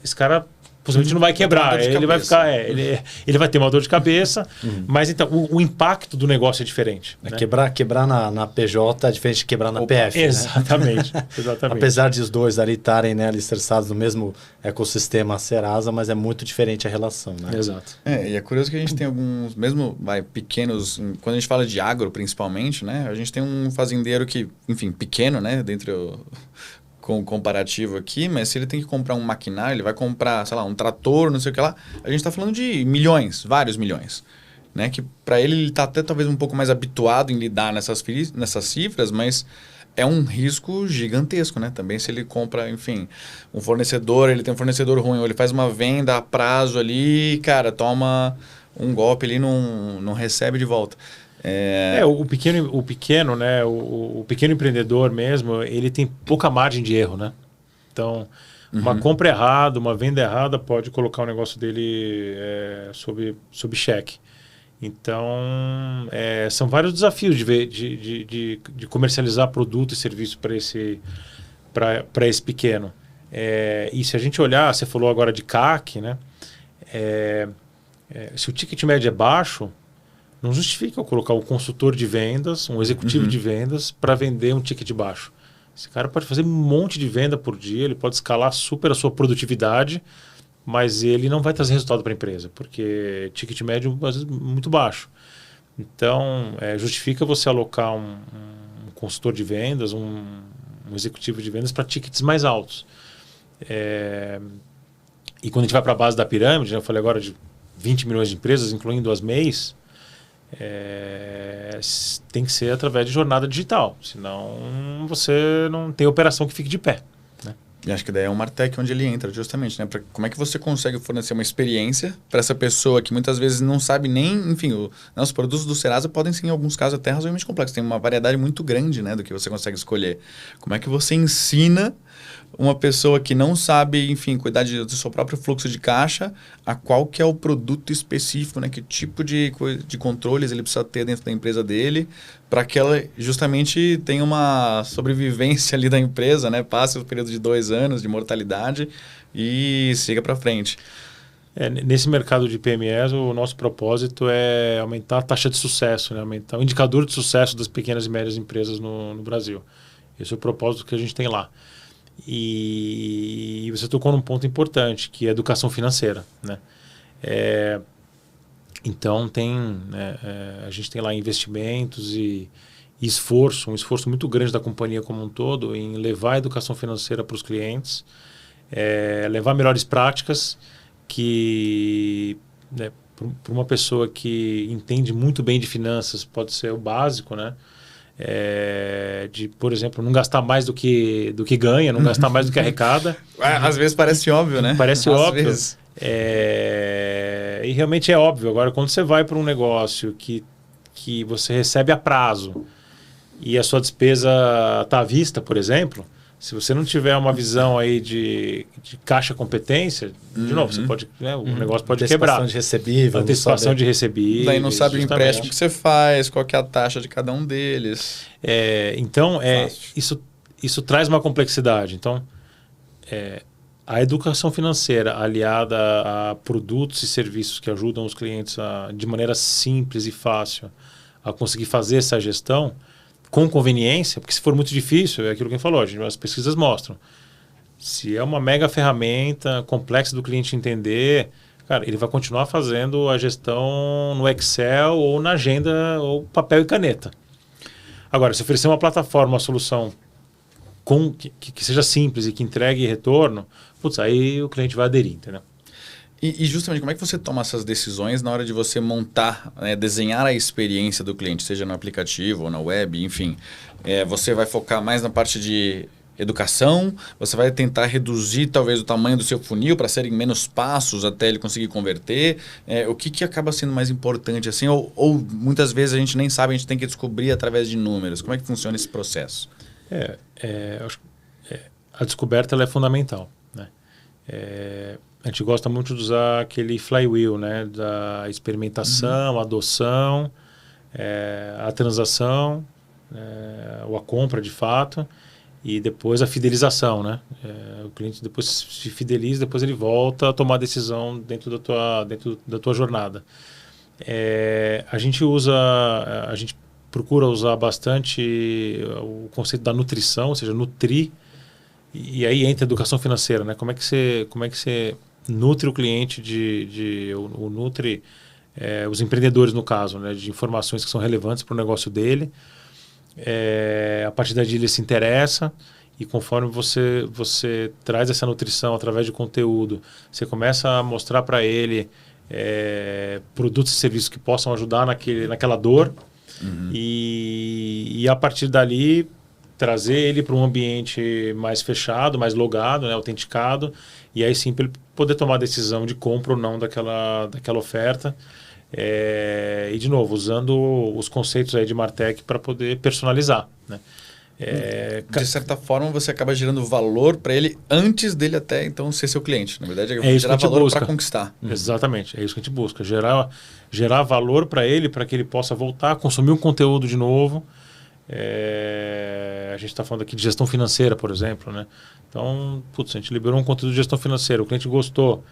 esse cara possivelmente não vai quebrar, ele vai ficar, ele vai ter uma dor de cabeça, mas então o impacto do negócio é diferente. Né? Quebrar na PJ é diferente de quebrar na PF. Exatamente, né? exatamente. Apesar de os dois ali estarem, né, alicerçados no mesmo ecossistema Serasa, mas é muito diferente a relação. Né? Exato. E é curioso que a gente tem alguns, mesmo pequenos, quando a gente fala de agro principalmente, né, a gente tem um fazendeiro que, enfim, pequeno, né, com o comparativo aqui, mas se ele tem que comprar um maquinário, ele vai comprar, sei lá, um trator, não sei o que lá, a gente está falando de milhões, vários milhões. Né? Que para ele está até talvez um pouco mais habituado em lidar nessas cifras, mas é um risco gigantesco, né? Também se ele compra, enfim, um fornecedor, ele tem um fornecedor ruim, ou ele faz uma venda a prazo ali, cara, toma um golpe ali, não recebe de volta. O pequeno, né? O pequeno empreendedor mesmo, ele tem pouca margem de erro, né? Então, uma compra errada, uma venda errada pode colocar o negócio dele sob cheque. Então, são vários desafios de comercializar produto e serviço para esse pequeno. E se a gente olhar, você falou agora de CAC, né? Se o ticket médio é baixo, não justifica eu colocar um consultor de vendas, um executivo de vendas, para vender um ticket baixo. Esse cara pode fazer um monte de venda por dia, ele pode escalar super a sua produtividade, mas ele não vai trazer resultado para a empresa, porque ticket médio às vezes muito baixo. Então, justifica você alocar um consultor de vendas, um executivo de vendas para tickets mais altos. E quando a gente vai para a base da pirâmide, eu falei agora de 20 milhões de empresas, incluindo as MEIs, tem que ser através de jornada digital, senão você não tem operação que fique de pé. Né? E acho que daí é um Martech onde ele entra, justamente, né? Como é que você consegue fornecer uma experiência para essa pessoa que muitas vezes não sabe nem, enfim, os produtos do Serasa podem ser, em alguns casos, até razoavelmente complexos. Tem uma variedade muito grande, né, do que você consegue escolher. Como é que você ensina uma pessoa que não sabe, enfim, cuidar do seu próprio fluxo de caixa, a qual que é o produto específico, né? Que tipo de controles ele precisa ter dentro da empresa dele, para que ela justamente tenha uma sobrevivência ali da empresa, né? Passe o período de 2 anos de mortalidade e siga para frente. Nesse mercado de PMEs, o nosso propósito é aumentar a taxa de sucesso, né? Aumentar o indicador de sucesso das pequenas e médias empresas no Brasil. Esse é o propósito que a gente tem lá. E você tocou num ponto importante, que é a educação financeira. Né? Então, a gente tem lá investimentos e esforço, um esforço muito grande da companhia como um todo em levar a educação financeira para os clientes, levar melhores práticas que, né, para uma pessoa que entende muito bem de finanças, pode ser o básico, né? De, por exemplo, não gastar mais do que ganha, não gastar mais do que arrecada. Às vezes parece óbvio, né? Parece Às óbvio. vezes. E realmente é óbvio. Agora, quando você vai para um negócio que você recebe a prazo e a sua despesa está à vista, por exemplo, se você não tiver uma visão aí de caixa competência, de novo, você pode, né, o negócio pode quebrar. Antecipação de recebível. Antecipação de recebível. Daí não sabe o empréstimo que você faz, qual que é a taxa de cada um deles. Então, isso traz uma complexidade. Então, a educação financeira aliada a produtos e serviços que ajudam os clientes de maneira simples e fácil a conseguir fazer essa gestão com conveniência, porque se for muito difícil, é aquilo que a gente falou, as pesquisas mostram. Se é uma mega ferramenta complexa do cliente entender, cara, ele vai continuar fazendo a gestão no Excel ou na agenda ou papel e caneta. Agora, se oferecer uma plataforma, uma solução que seja simples e que entregue retorno, aí o cliente vai aderir, entendeu? E justamente, como é que você toma essas decisões na hora de você montar, né, desenhar a experiência do cliente, seja no aplicativo ou na web, enfim. Você vai focar mais na parte de educação, você vai tentar reduzir talvez o tamanho do seu funil para serem menos passos até ele conseguir converter. O que acaba sendo mais importante assim? Ou muitas vezes a gente nem sabe, a gente tem que descobrir através de números. Como é que funciona esse processo? A descoberta ela é fundamental, né? A gente gosta muito de usar aquele flywheel, né? Da experimentação, adoção, a transação, ou a compra de fato, e depois a fidelização, né? O cliente depois se fideliza, depois ele volta a tomar decisão dentro da tua jornada. A gente procura usar bastante o conceito da nutrição, ou seja, nutrir, e aí entra a educação financeira, né? Como é que você nutre o cliente nutre os empreendedores, no caso, né? De informações que são relevantes para o negócio dele. A partir daí ele se interessa, e conforme você traz essa nutrição através de conteúdo, você começa a mostrar para ele produtos e serviços que possam ajudar naquela dor, e a partir dali trazer ele para um ambiente mais fechado, mais logado, né, autenticado, e aí sim para ele poder tomar a decisão de compra ou não daquela oferta. E de novo, usando os conceitos aí de Martech para poder personalizar, né? De certa forma, você acaba gerando valor para ele antes dele até então ser seu cliente. Na verdade, é isso gerar que a gente valor busca para conquistar. Exatamente, é isso que a gente busca. Gerar valor para ele, para que ele possa voltar a consumir um conteúdo de novo. A gente está falando aqui de gestão financeira, por exemplo, né? Então, a gente liberou um conteúdo de gestão financeira, o cliente gostou.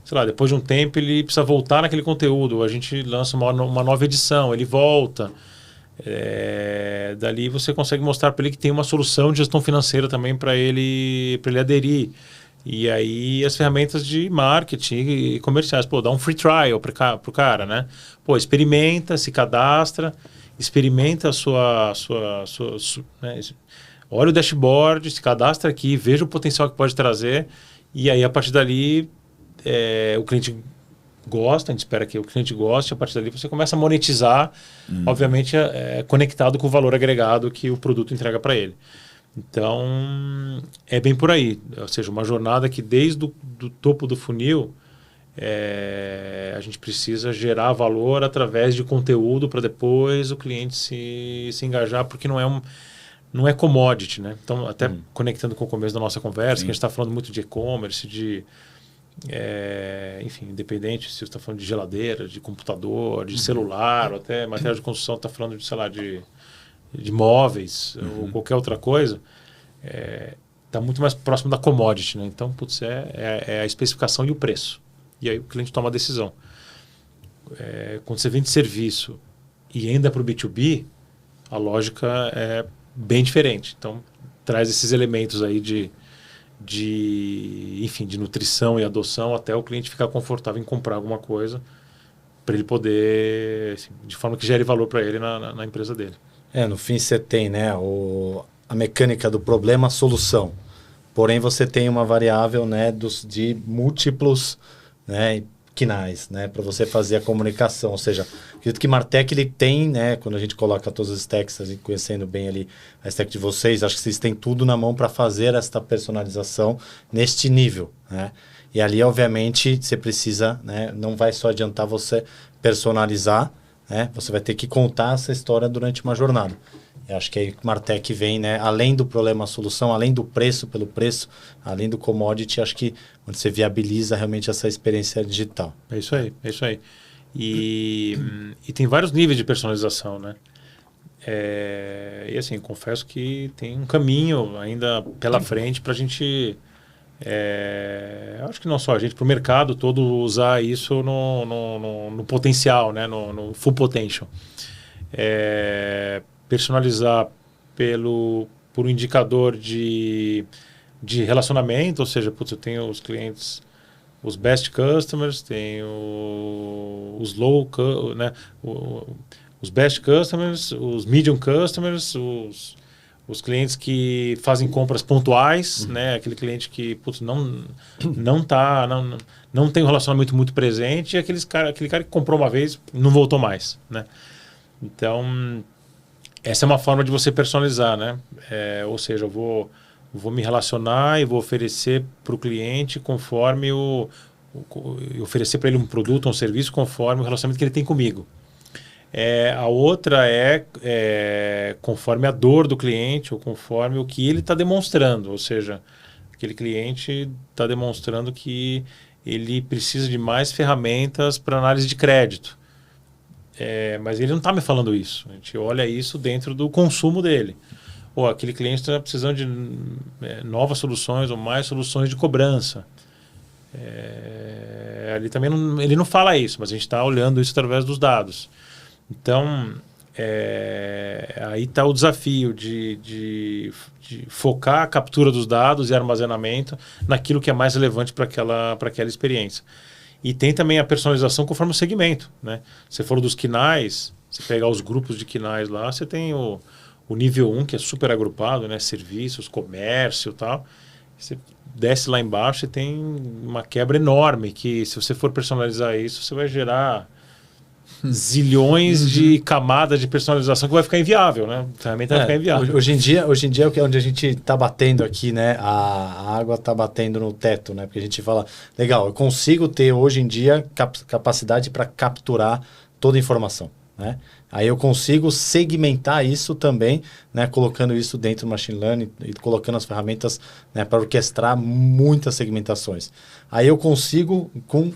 Sei lá, depois de um tempo ele precisa voltar naquele conteúdo, a gente lança uma nova edição, ele volta. Dali você consegue mostrar para ele que tem uma solução de gestão financeira também para ele aderir. E aí as ferramentas de marketing e comerciais, dá um free trial para o cara, né? Experimenta, se cadastra, experimenta né? Olha o dashboard, se cadastra aqui, veja o potencial que pode trazer, e aí a partir dali o cliente gosta, a gente espera que o cliente goste, a partir dali você começa a monetizar, obviamente conectado com o valor agregado que o produto entrega para ele. Então, é bem por aí, ou seja, uma jornada que desde do topo do funil a gente precisa gerar valor através de conteúdo para depois o cliente se engajar, porque não é commodity, né? Então, até conectando com o começo da nossa conversa, que a gente está falando muito de e-commerce, enfim, independente se você está falando de geladeira, de computador, de celular, ou até material de construção, está falando de, sei lá, de móveis ou qualquer outra coisa, está muito mais próximo da commodity, né? Então, é a especificação e o preço. E aí o cliente toma a decisão. Quando você vende serviço e ainda para o B2B, a lógica é bem diferente. Então, traz esses elementos aí enfim, de nutrição e adoção até o cliente ficar confortável em comprar alguma coisa para ele poder, assim, de forma que gere valor para ele na empresa dele. No fim você tem, né, a mecânica do problema, a solução. Porém, você tem uma variável, né, de múltiplos, né, quinais, né, para você fazer a comunicação. Ou seja, acredito que Martech ele tem, né, quando a gente coloca todos os stacks, conhecendo bem ali a stack de vocês, acho que vocês têm tudo na mão para fazer essa personalização neste nível, né? E ali, obviamente, você precisa, né, não vai só adiantar você personalizar, né, você vai ter que contar essa história durante uma jornada. Eu acho que aí o Martech vem, né, além do problema, a solução, além do preço pelo preço, além do commodity, acho que onde você viabiliza realmente essa experiência digital. É isso aí, é isso aí. E tem vários níveis de personalização, né? E assim, confesso que tem um caminho ainda pela frente para a gente, acho que não só a gente, para o mercado todo usar isso no potencial, né? No full potential. Personalizar por um indicador de relacionamento, ou seja, putz, eu tenho os clientes, os best customers, tenho os low, né, os best customers, os medium customers, os clientes que fazem compras pontuais, né, aquele cliente que putz, não tem um relacionamento muito presente, e aquele cara que comprou uma vez não voltou mais, né? Então, essa é uma forma de você personalizar, né? Ou seja, eu vou me relacionar e vou oferecer para o cliente conforme oferecer para ele um produto, um serviço conforme o relacionamento que ele tem comigo. A outra conforme a dor do cliente ou conforme o que ele está demonstrando. Ou seja, aquele cliente está demonstrando que ele precisa de mais ferramentas para análise de crédito. Mas ele não está me falando isso. A gente olha isso dentro do consumo dele. Ou aquele cliente está precisando de novas soluções ou mais soluções de cobrança. Ali também ele não fala isso, mas a gente está olhando isso através dos dados. Então, aí está o desafio de focar a captura dos dados e armazenamento naquilo que é mais relevante para aquela experiência. E tem também a personalização conforme o segmento, né? Se for dos quinais, você pegar os grupos de quinais lá, você tem o nível 1, que é super agrupado, né? Serviços, comércio e tal. Você desce lá embaixo e tem uma quebra enorme, que se você for personalizar isso, você vai gerar zilhões de camadas de personalização que vai ficar inviável, né? A ferramenta vai ficar inviável. Hoje em dia é onde a gente está batendo aqui, né? A água está batendo no teto, né? Porque a gente fala, legal, eu consigo ter hoje em dia capacidade para capturar toda a informação, né? Aí eu consigo segmentar isso também, né? Colocando isso dentro do machine learning e colocando as ferramentas, né, para orquestrar muitas segmentações. Aí eu consigo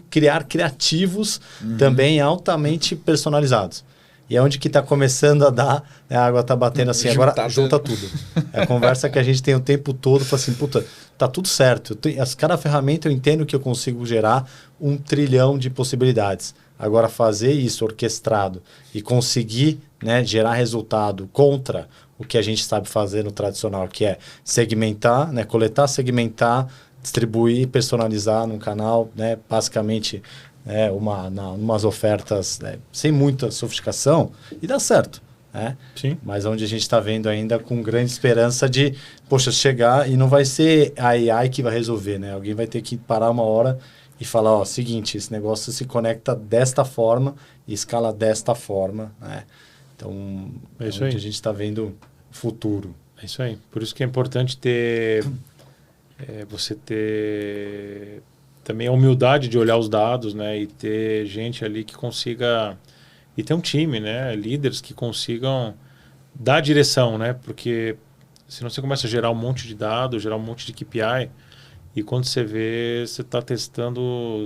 criar criativos também altamente personalizados. E é onde que está começando a dar, né, a água está batendo assim, agora junta tudo. É a conversa que a gente tem o tempo todo, fala assim, puta, tá tudo certo. Cada ferramenta eu entendo que eu consigo gerar 1 trilhão de possibilidades. Agora, fazer isso orquestrado e conseguir, né, gerar resultado contra o que a gente sabe fazer no tradicional, que é segmentar, né, coletar, segmentar, distribuir, personalizar num canal, né, basicamente umas ofertas, né, sem muita sofisticação, e dá certo. Né? Sim. Mas onde a gente está vendo ainda com grande esperança de, poxa, chegar e não vai ser a AI que vai resolver, né? Alguém vai ter que parar uma hora e falar, ó, seguinte, esse negócio se conecta desta forma e escala desta forma, né? Então, é isso onde aí. A gente está vendo o futuro. É isso aí. Por isso que é importante você ter também a humildade de olhar os dados, né? E ter gente ali que consiga... E ter um time, né? Líderes que consigam dar direção, né? Porque senão você começa a gerar um monte de dados, gerar um monte de KPI... E quando você vê, você está testando um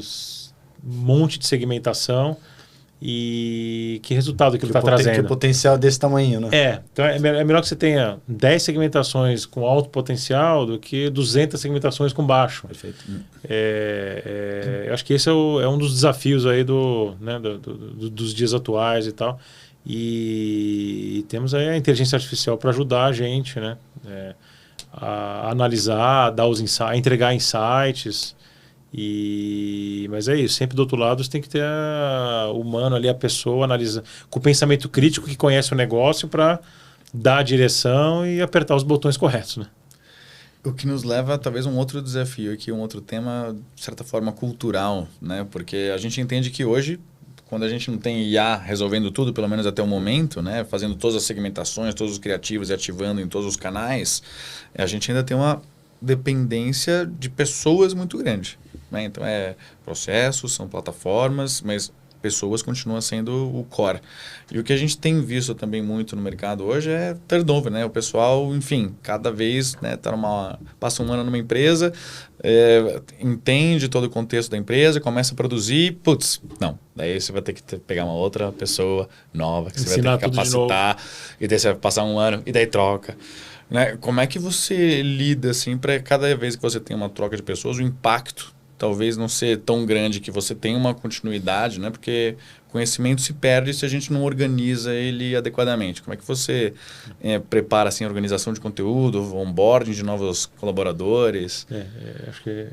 monte de segmentação e que resultado que ele está trazendo. Que o potencial é desse tamanho, né? Então é melhor que você tenha 10 segmentações com alto potencial do que 200 segmentações com baixo. Perfeito. Eu acho que esse é um dos desafios aí dos dias atuais e tal. E temos aí a inteligência artificial para ajudar a gente, né? A analisar, a entregar insights. Mas é isso, sempre do outro lado você tem que ter o humano ali, a pessoa analisa com o pensamento crítico que conhece o negócio para dar a direção e apertar os botões corretos, né? O que nos leva a talvez um outro desafio aqui, um outro tema, de certa forma, cultural, né? Porque a gente entende que hoje, quando a gente não tem IA resolvendo tudo, pelo menos até o momento, né? Fazendo todas as segmentações, todos os criativos e ativando em todos os canais, a gente ainda tem uma dependência de pessoas muito grande, né? Então, processos, são plataformas, mas pessoas continuam sendo o core. E o que a gente tem visto também muito no mercado hoje é turnover, né? O pessoal, enfim, cada vez, né, passa um ano numa empresa, entende todo o contexto da empresa, começa a produzir, não. Daí você vai ter que pegar uma outra pessoa nova, que você vai ter que capacitar, e daí você vai passar um ano, e daí troca. Né? Como é que você lida, assim, para cada vez que você tem uma troca de pessoas, o impacto talvez não ser tão grande que você tenha uma continuidade, né? Porque conhecimento se perde se a gente não organiza ele adequadamente. Como é que você prepara assim, a organização de conteúdo, onboarding de novos colaboradores? Acho que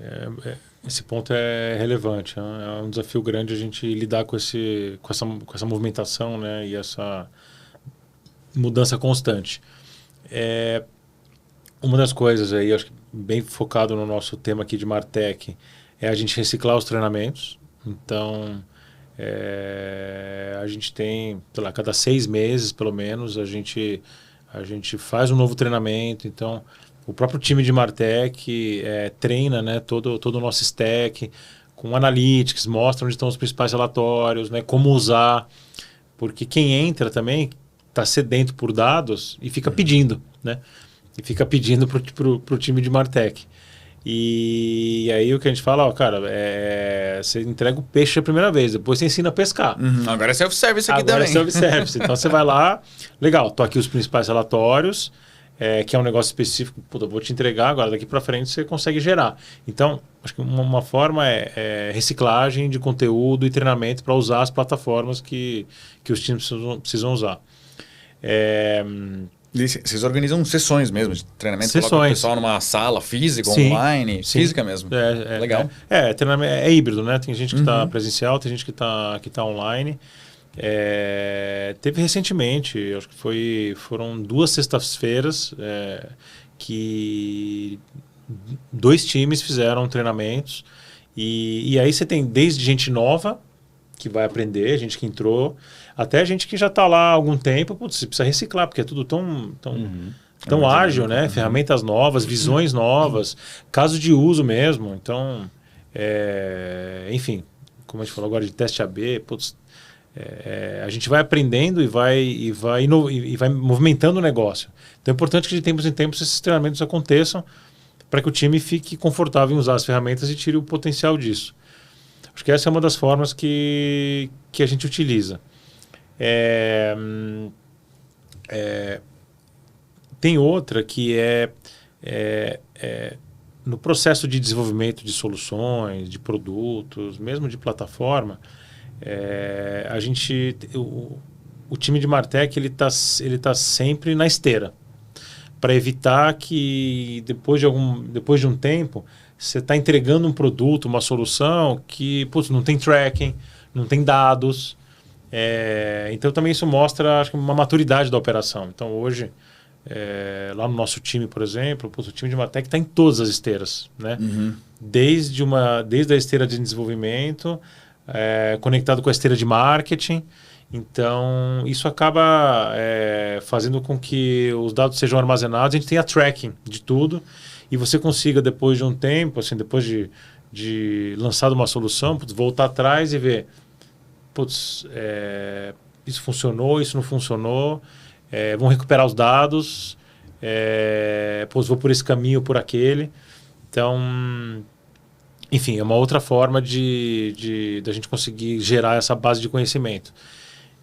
esse ponto é relevante. É um desafio grande a gente lidar com essa movimentação, né? E essa mudança constante. Uma das coisas aí, acho que bem focado no nosso tema aqui de Martech, é a gente reciclar os treinamentos. Então, a gente tem, sei lá, cada 6 meses, pelo menos, a gente faz um novo treinamento. Então, o próprio time de Martech treina, né, todo o nosso stack, com analytics, mostra onde estão os principais relatórios, né, como usar. Porque quem entra também está sedento por dados e fica pedindo, né? E fica pedindo para o time de Martech. E aí o que a gente fala, cara, você entrega o peixe a primeira vez, depois você ensina a pescar. Agora é self-service aqui também. Agora é self-service. Então você vai lá, legal, tô aqui os principais relatórios, que é um negócio específico, eu vou te entregar, agora daqui para frente você consegue gerar. Então, acho que uma forma é reciclagem de conteúdo e treinamento para usar as plataformas que os times precisam usar. Vocês organizam sessões mesmo de treinamento? Sessões. Coloca o pessoal numa sala física, online? Sim. Física mesmo? Legal. Treinamento é híbrido, né? Tem gente que está presencial, tem gente que tá online. Teve recentemente, acho que foram 2 sextas-feiras que 2 times fizeram treinamentos. E aí você tem desde gente nova, que vai aprender, gente que entrou, até gente que já está lá há algum tempo, você precisa reciclar, porque é tudo tão ágil, né? Ferramentas novas, visões novas, casos de uso mesmo. Então, enfim, como a gente falou agora de teste AB, a gente vai aprendendo e vai movimentando o negócio. Então é importante que de tempos em tempos esses treinamentos aconteçam para que o time fique confortável em usar as ferramentas e tire o potencial disso. Acho que essa é uma das formas que a gente utiliza. Tem outra que no processo de desenvolvimento de soluções, de produtos, mesmo de plataforma, o time de Martech ele tá sempre na esteira para evitar que depois de um tempo você está entregando um produto, uma solução que não tem tracking, não tem dados. Então também isso mostra, acho que, uma maturidade da operação. Então hoje, lá no nosso time, por exemplo, o time de Martech está em todas as esteiras, né? Desde a esteira de desenvolvimento, conectado com a esteira de marketing. Então isso acaba fazendo com que os dados sejam armazenados, a gente tenha tracking de tudo e você consiga, depois de um tempo, assim, depois de lançar uma solução, voltar atrás e ver, isso funcionou, isso não funcionou, vão recuperar os dados, vou por esse caminho, por aquele. Então, enfim, é uma outra forma da gente conseguir gerar essa base de conhecimento.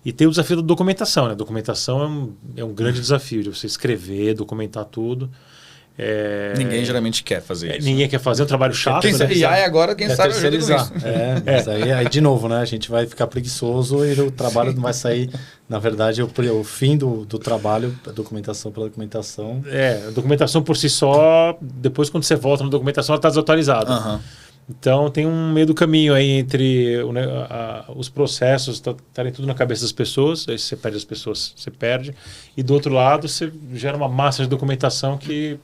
E tem o desafio da documentação, né? Documentação é um grande desafio, de você escrever, documentar tudo. Ninguém geralmente quer fazer isso. Ninguém quer fazer, é um trabalho chato. E aí agora, quem sabe, terceirizar. Mas aí, de novo, né? A gente vai ficar preguiçoso e o trabalho não vai sair. Na verdade, o fim do trabalho, a documentação pela documentação. A documentação por si só, depois quando você volta na documentação, ela está desatualizada. Então tem um meio do caminho aí entre os processos estarem tudo na cabeça das pessoas, aí se você perde as pessoas, você perde, e do outro lado você gera uma massa de documentação que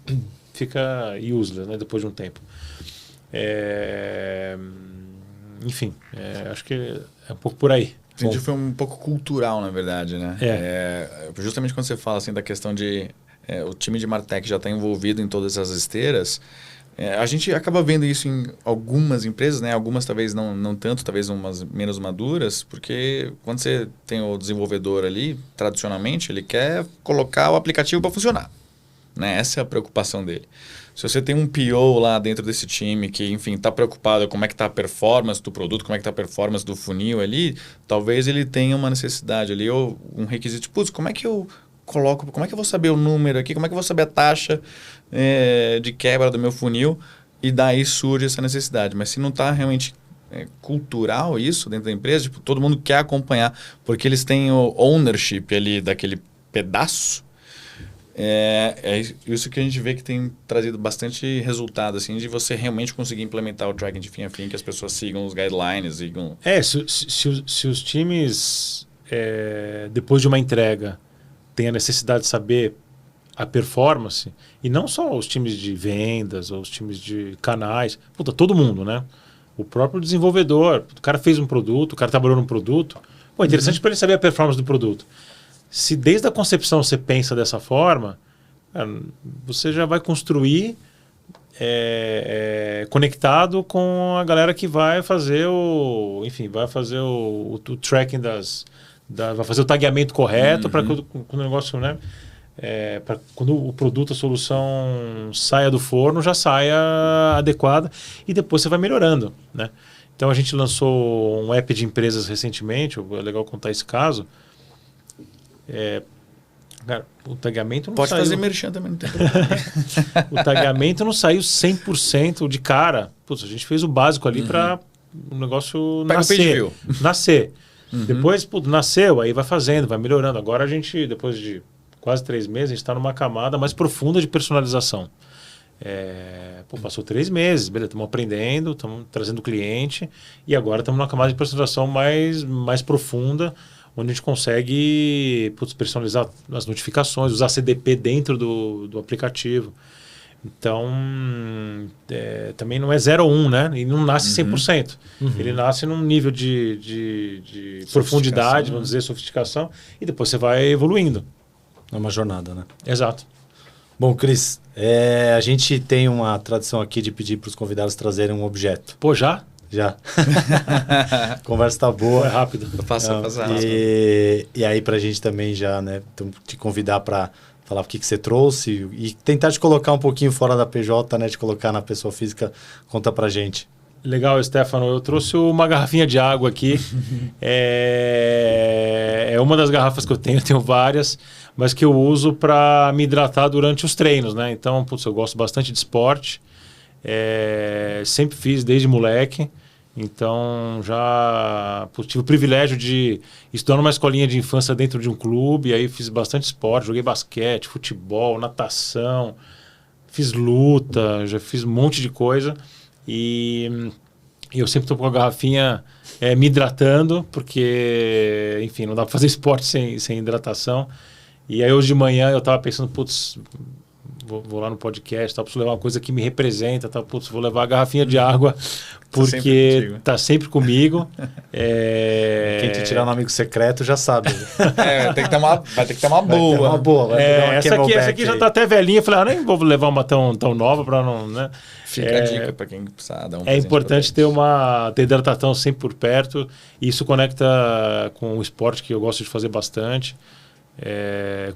fica useless, né, depois de um tempo. Enfim, acho que é um pouco por aí. Entendi, foi um pouco cultural, na verdade, né? Justamente quando você fala assim, da questão de o time de Martech já está envolvido em todas essas esteiras, a gente acaba vendo isso em algumas empresas, né? Algumas talvez não tanto, talvez umas menos maduras, porque quando você tem o desenvolvedor ali, tradicionalmente, ele quer colocar o aplicativo para funcionar, né? Essa é a preocupação dele. Se você tem um PO lá dentro desse time que, enfim, está preocupado com como é que está a performance do produto, como é que está a performance do funil ali, talvez ele tenha uma necessidade ali, ou um requisito, putz, como é que eu coloco, como é que eu vou saber o número aqui, como é que eu vou saber a taxa de quebra do meu funil, e daí surge essa necessidade. Mas se não está realmente cultural isso dentro da empresa, tipo, todo mundo quer acompanhar, porque eles têm o ownership ali daquele pedaço, é isso que a gente vê que tem trazido bastante resultado, assim, de você realmente conseguir implementar o tracking de fim a fim, que as pessoas sigam os guidelines. Se os times, depois de uma entrega, têm a necessidade de saber a performance, e não só os times de vendas ou os times de canais, todo mundo, né? O próprio desenvolvedor, o cara fez um produto, o cara trabalhou num produto, é interessante para ele saber a performance do produto. Se desde a concepção você pensa dessa forma, você já vai construir conectado com a galera que vai fazer o tracking vai fazer o tagueamento correto para quando o negócio, né? Para quando o produto, a solução saia do forno, já saia adequada, e depois você vai melhorando, né? Então a gente lançou um app de empresas recentemente, é legal contar esse caso. Cara, o tagamento não pode saiu... fazer merchan também, não tem problema. O tagamento não saiu 100% de cara. Putz, a gente fez o básico ali para o negócio nascer. Depois, nasceu, aí vai fazendo, vai melhorando. Agora a gente, depois de quase 3 meses, a gente está numa camada mais profunda de personalização. Passou 3 meses, beleza, estamos aprendendo, estamos trazendo cliente, e agora estamos numa camada de personalização mais profunda, onde a gente consegue personalizar as notificações, usar CDP dentro do aplicativo. Então, também não é 0 ou 1, né? E não nasce 100%. Ele nasce num nível de profundidade, vamos dizer, sofisticação, e depois você vai evoluindo. É uma jornada, né? Exato. Bom, Cris, a gente tem uma tradição aqui de pedir para os convidados trazerem um objeto. Pô, já? Já. Conversa tá boa. É rápido. E aí pra gente também já, né, te convidar para falar o que você trouxe e tentar te colocar um pouquinho fora da PJ, né, te colocar na pessoa física. Conta pra gente. Legal, Stefano. Eu trouxe uma garrafinha de água aqui. É uma das garrafas que eu tenho várias, mas que eu uso para me hidratar durante os treinos, né? Então, eu gosto bastante de esporte. Sempre fiz desde moleque. Então, já tive o privilégio de estudar numa escolinha de infância dentro de um clube, aí fiz bastante esporte, joguei basquete, futebol, natação, fiz luta, já fiz um monte de coisa, e eu sempre estou com a garrafinha me hidratando, porque, enfim, não dá para fazer esporte sem hidratação. E aí hoje de manhã eu estava pensando, vou lá no podcast, preciso levar uma coisa que me representa, vou levar a garrafinha de água, porque tá sempre comigo. Quem te tirar no amigo secreto já sabe. Vai ter que ter uma boa. Essa aqui já tá até velhinha, eu falei, nem vou levar uma tão nova para não, né? Fica a dica para quem precisar dar um É importante ter hidratação sempre por perto, e isso conecta com o esporte que eu gosto de fazer bastante.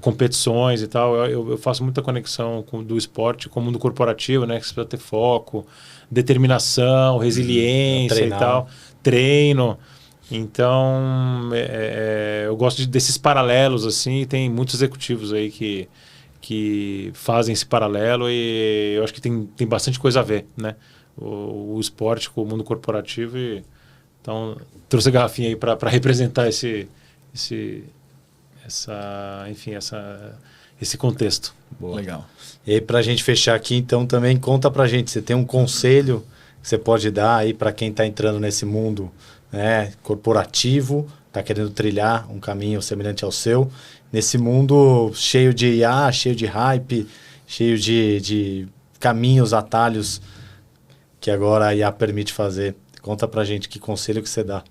Competições e tal, eu faço muita conexão do esporte com o mundo corporativo, né? Que você precisa ter foco, determinação, resiliência e tal, treino. Então, eu gosto desses paralelos, assim, e tem muitos executivos aí que fazem esse paralelo, e eu acho que tem bastante coisa a ver, né? O esporte com o mundo corporativo. Então, trouxe a garrafinha aí para representar esse contexto. Boa. Legal. E aí, pra gente fechar aqui, então, também conta pra gente, você tem um conselho que você pode dar aí para quem está entrando nesse mundo, né, corporativo, está querendo trilhar um caminho semelhante ao seu, nesse mundo cheio de IA, cheio de hype, cheio de caminhos, atalhos que agora a IA permite fazer. Conta pra gente que conselho que você dá.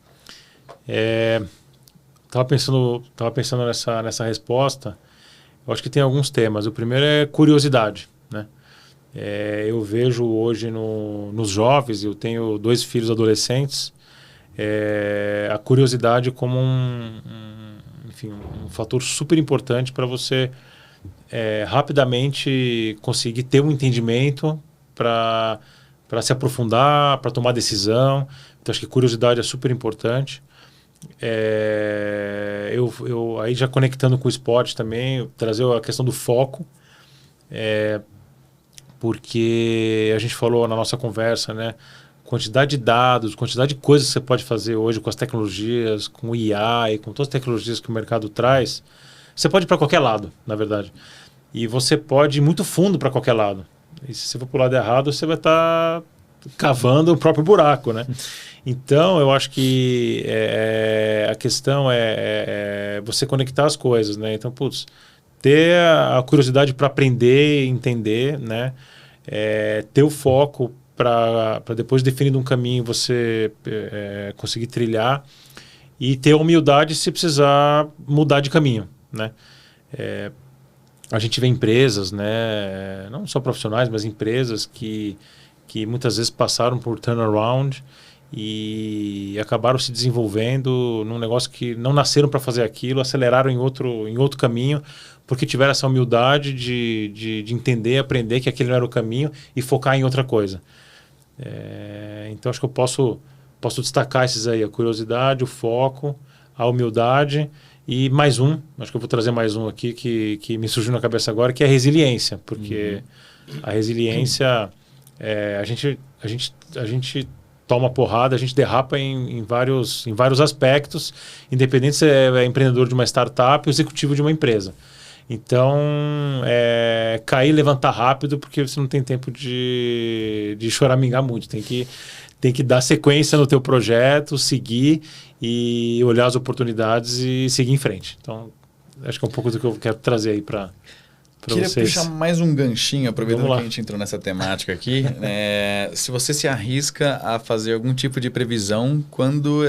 Tava pensando nessa resposta. Eu acho que tem alguns temas. O primeiro é curiosidade, né? Eu vejo hoje nos jovens, eu tenho 2 filhos adolescentes, a curiosidade como enfim, um fator super importante para você rapidamente conseguir ter um entendimento para se aprofundar, para tomar decisão. Então, acho que curiosidade é super importante. Aí já conectando com o esporte também, trazer a questão do foco, porque a gente falou na nossa conversa, né? Quantidade de dados, quantidade de coisas que você pode fazer hoje com as tecnologias, com o IA e com todas as tecnologias que o mercado traz. Você pode ir para qualquer lado, na verdade. E você pode ir muito fundo para qualquer lado. E se você for para o lado errado, você vai estar cavando o próprio buraco, né? Então, eu acho que a questão é você conectar as coisas, né? Então, ter a curiosidade para aprender, entender, né? Ter o foco para depois, definindo um caminho, você conseguir trilhar e ter a humildade se precisar mudar de caminho, né? A gente vê empresas, né? Não só profissionais, mas empresas que muitas vezes passaram por turnaround e acabaram se desenvolvendo num negócio que não nasceram para fazer aquilo, aceleraram em outro caminho, porque tiveram essa humildade de entender, aprender que aquele não era o caminho e focar em outra coisa. Então, acho que eu posso destacar esses aí: a curiosidade, o foco, a humildade e mais um. Acho que eu vou trazer mais um aqui que me surgiu na cabeça agora, que é a resiliência, porque a resiliência, a gente toma porrada, a gente derrapa em vários aspectos, independente se é empreendedor de uma startup ou executivo de uma empresa. Então, cair e levantar rápido, porque você não tem tempo de choramingar muito. Tem que dar sequência no teu projeto, seguir e olhar as oportunidades e seguir em frente. Então, acho que é um pouco do que eu quero trazer aí para vocês. Queria puxar mais um ganchinho, aproveitando que a gente entrou nessa temática aqui. Se você se arrisca a fazer algum tipo de previsão quando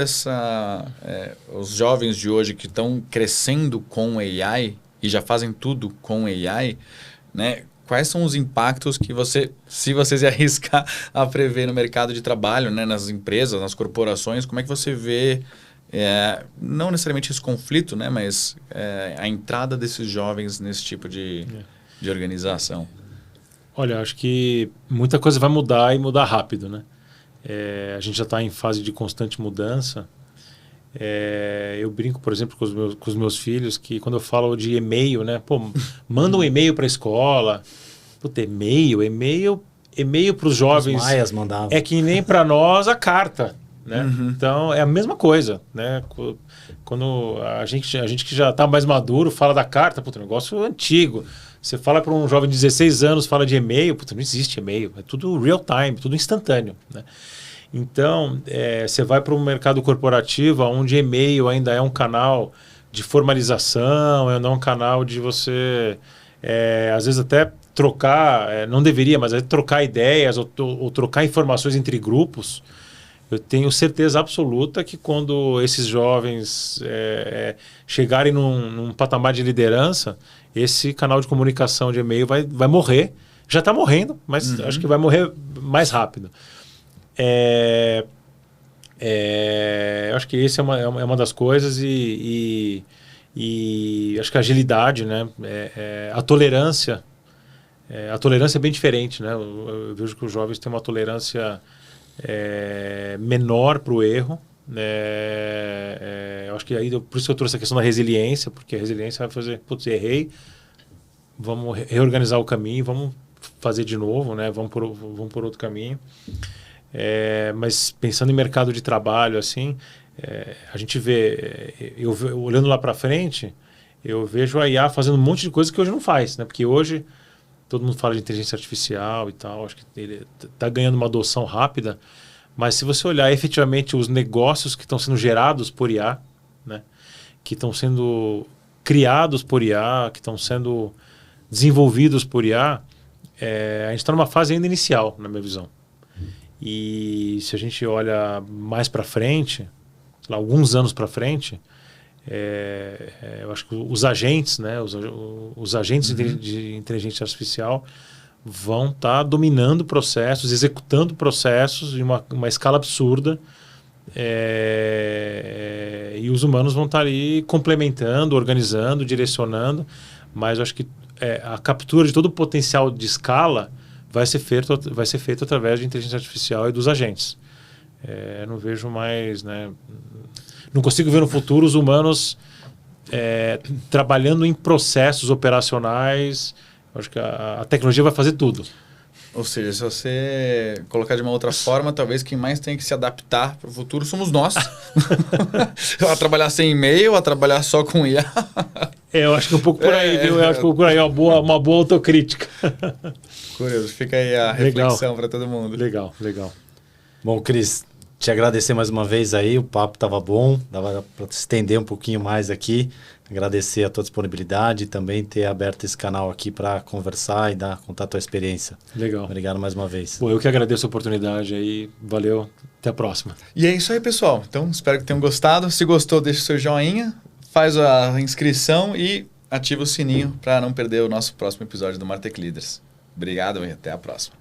os jovens de hoje que estão crescendo com AI e já fazem tudo com AI, né? Quais são os impactos que se você se arriscar a prever no mercado de trabalho, né? Nas empresas, nas corporações, como é que você vê, não necessariamente esse conflito, né? Mas a entrada desses jovens nesse tipo de organização? Olha, acho que muita coisa vai mudar e mudar rápido, né? A gente já está em fase de constante mudança. Eu brinco, por exemplo, com os meus filhos, que quando eu falo de e-mail, né? Manda um e-mail para a escola. E-mail para os jovens. Os maias mandavam. É que nem para nós a carta, né? Então, é a mesma coisa, né? Quando a gente que já está mais maduro fala da carta, negócio antigo. Você fala para um jovem de 16 anos, fala de e-mail, não existe e-mail. É tudo real time, tudo instantâneo, né? Então, você vai para um mercado corporativo onde e-mail ainda é um canal de formalização, não é um canal de você, às vezes até trocar, não deveria, mas trocar ideias ou trocar informações entre grupos. Eu tenho certeza absoluta que quando esses jovens chegarem num patamar de liderança, esse canal de comunicação de e-mail vai morrer. Já está morrendo, mas acho que vai morrer mais rápido. Acho que essa é uma das coisas e acho que a agilidade, né? A tolerância é bem diferente, né? Eu vejo que os jovens têm uma tolerância menor para o erro, eu acho que aí por isso que eu trouxe a questão da resiliência, porque a resiliência vai fazer, errei, vamos reorganizar o caminho, vamos fazer de novo, né? Vamos por outro caminho. Mas pensando em mercado de trabalho, assim, a gente vê, olhando lá para frente, eu vejo a IA fazendo um monte de coisa que hoje não faz, né? Porque hoje todo mundo fala de inteligência artificial e tal, acho que ele está ganhando uma adoção rápida, mas se você olhar efetivamente os negócios que estão sendo gerados por IA, né, que estão sendo criados por IA, que estão sendo desenvolvidos por IA, a gente está numa fase ainda inicial, na minha visão. E se a gente olha mais para frente, sei lá, alguns anos para frente, eu acho que os agentes, né, os agentes de inteligência artificial vão estar dominando processos, executando processos em uma escala absurda, e os humanos vão estar ali complementando, organizando, direcionando, mas eu acho que a captura de todo o potencial de escala vai ser feito através de inteligência artificial e dos agentes. Não vejo mais, né, não consigo ver no futuro os humanos trabalhando em processos operacionais. Eu acho que a tecnologia vai fazer tudo. Ou seja, se você colocar de uma outra forma, talvez quem mais tem que se adaptar para o futuro somos nós. A trabalhar sem e-mail, a trabalhar só com IA. Eu acho que um pouco por aí, viu? Eu acho que um pouco por aí, uma boa autocrítica. Curioso, fica aí a reflexão para todo mundo. Legal, legal. Bom, Cris, te agradecer mais uma vez aí, o papo estava bom, dava para estender um pouquinho mais aqui. Agradecer a tua disponibilidade e também ter aberto esse canal aqui para conversar e contar a tua experiência. Legal. Obrigado mais uma vez. Pô, eu que agradeço a oportunidade aí. Valeu. Até a próxima. E é isso aí, pessoal. Então, espero que tenham gostado. Se gostou, deixa o seu joinha, faz a inscrição e ativa o sininho para não perder o nosso próximo episódio do Martech Leaders. Obrigado e até a próxima.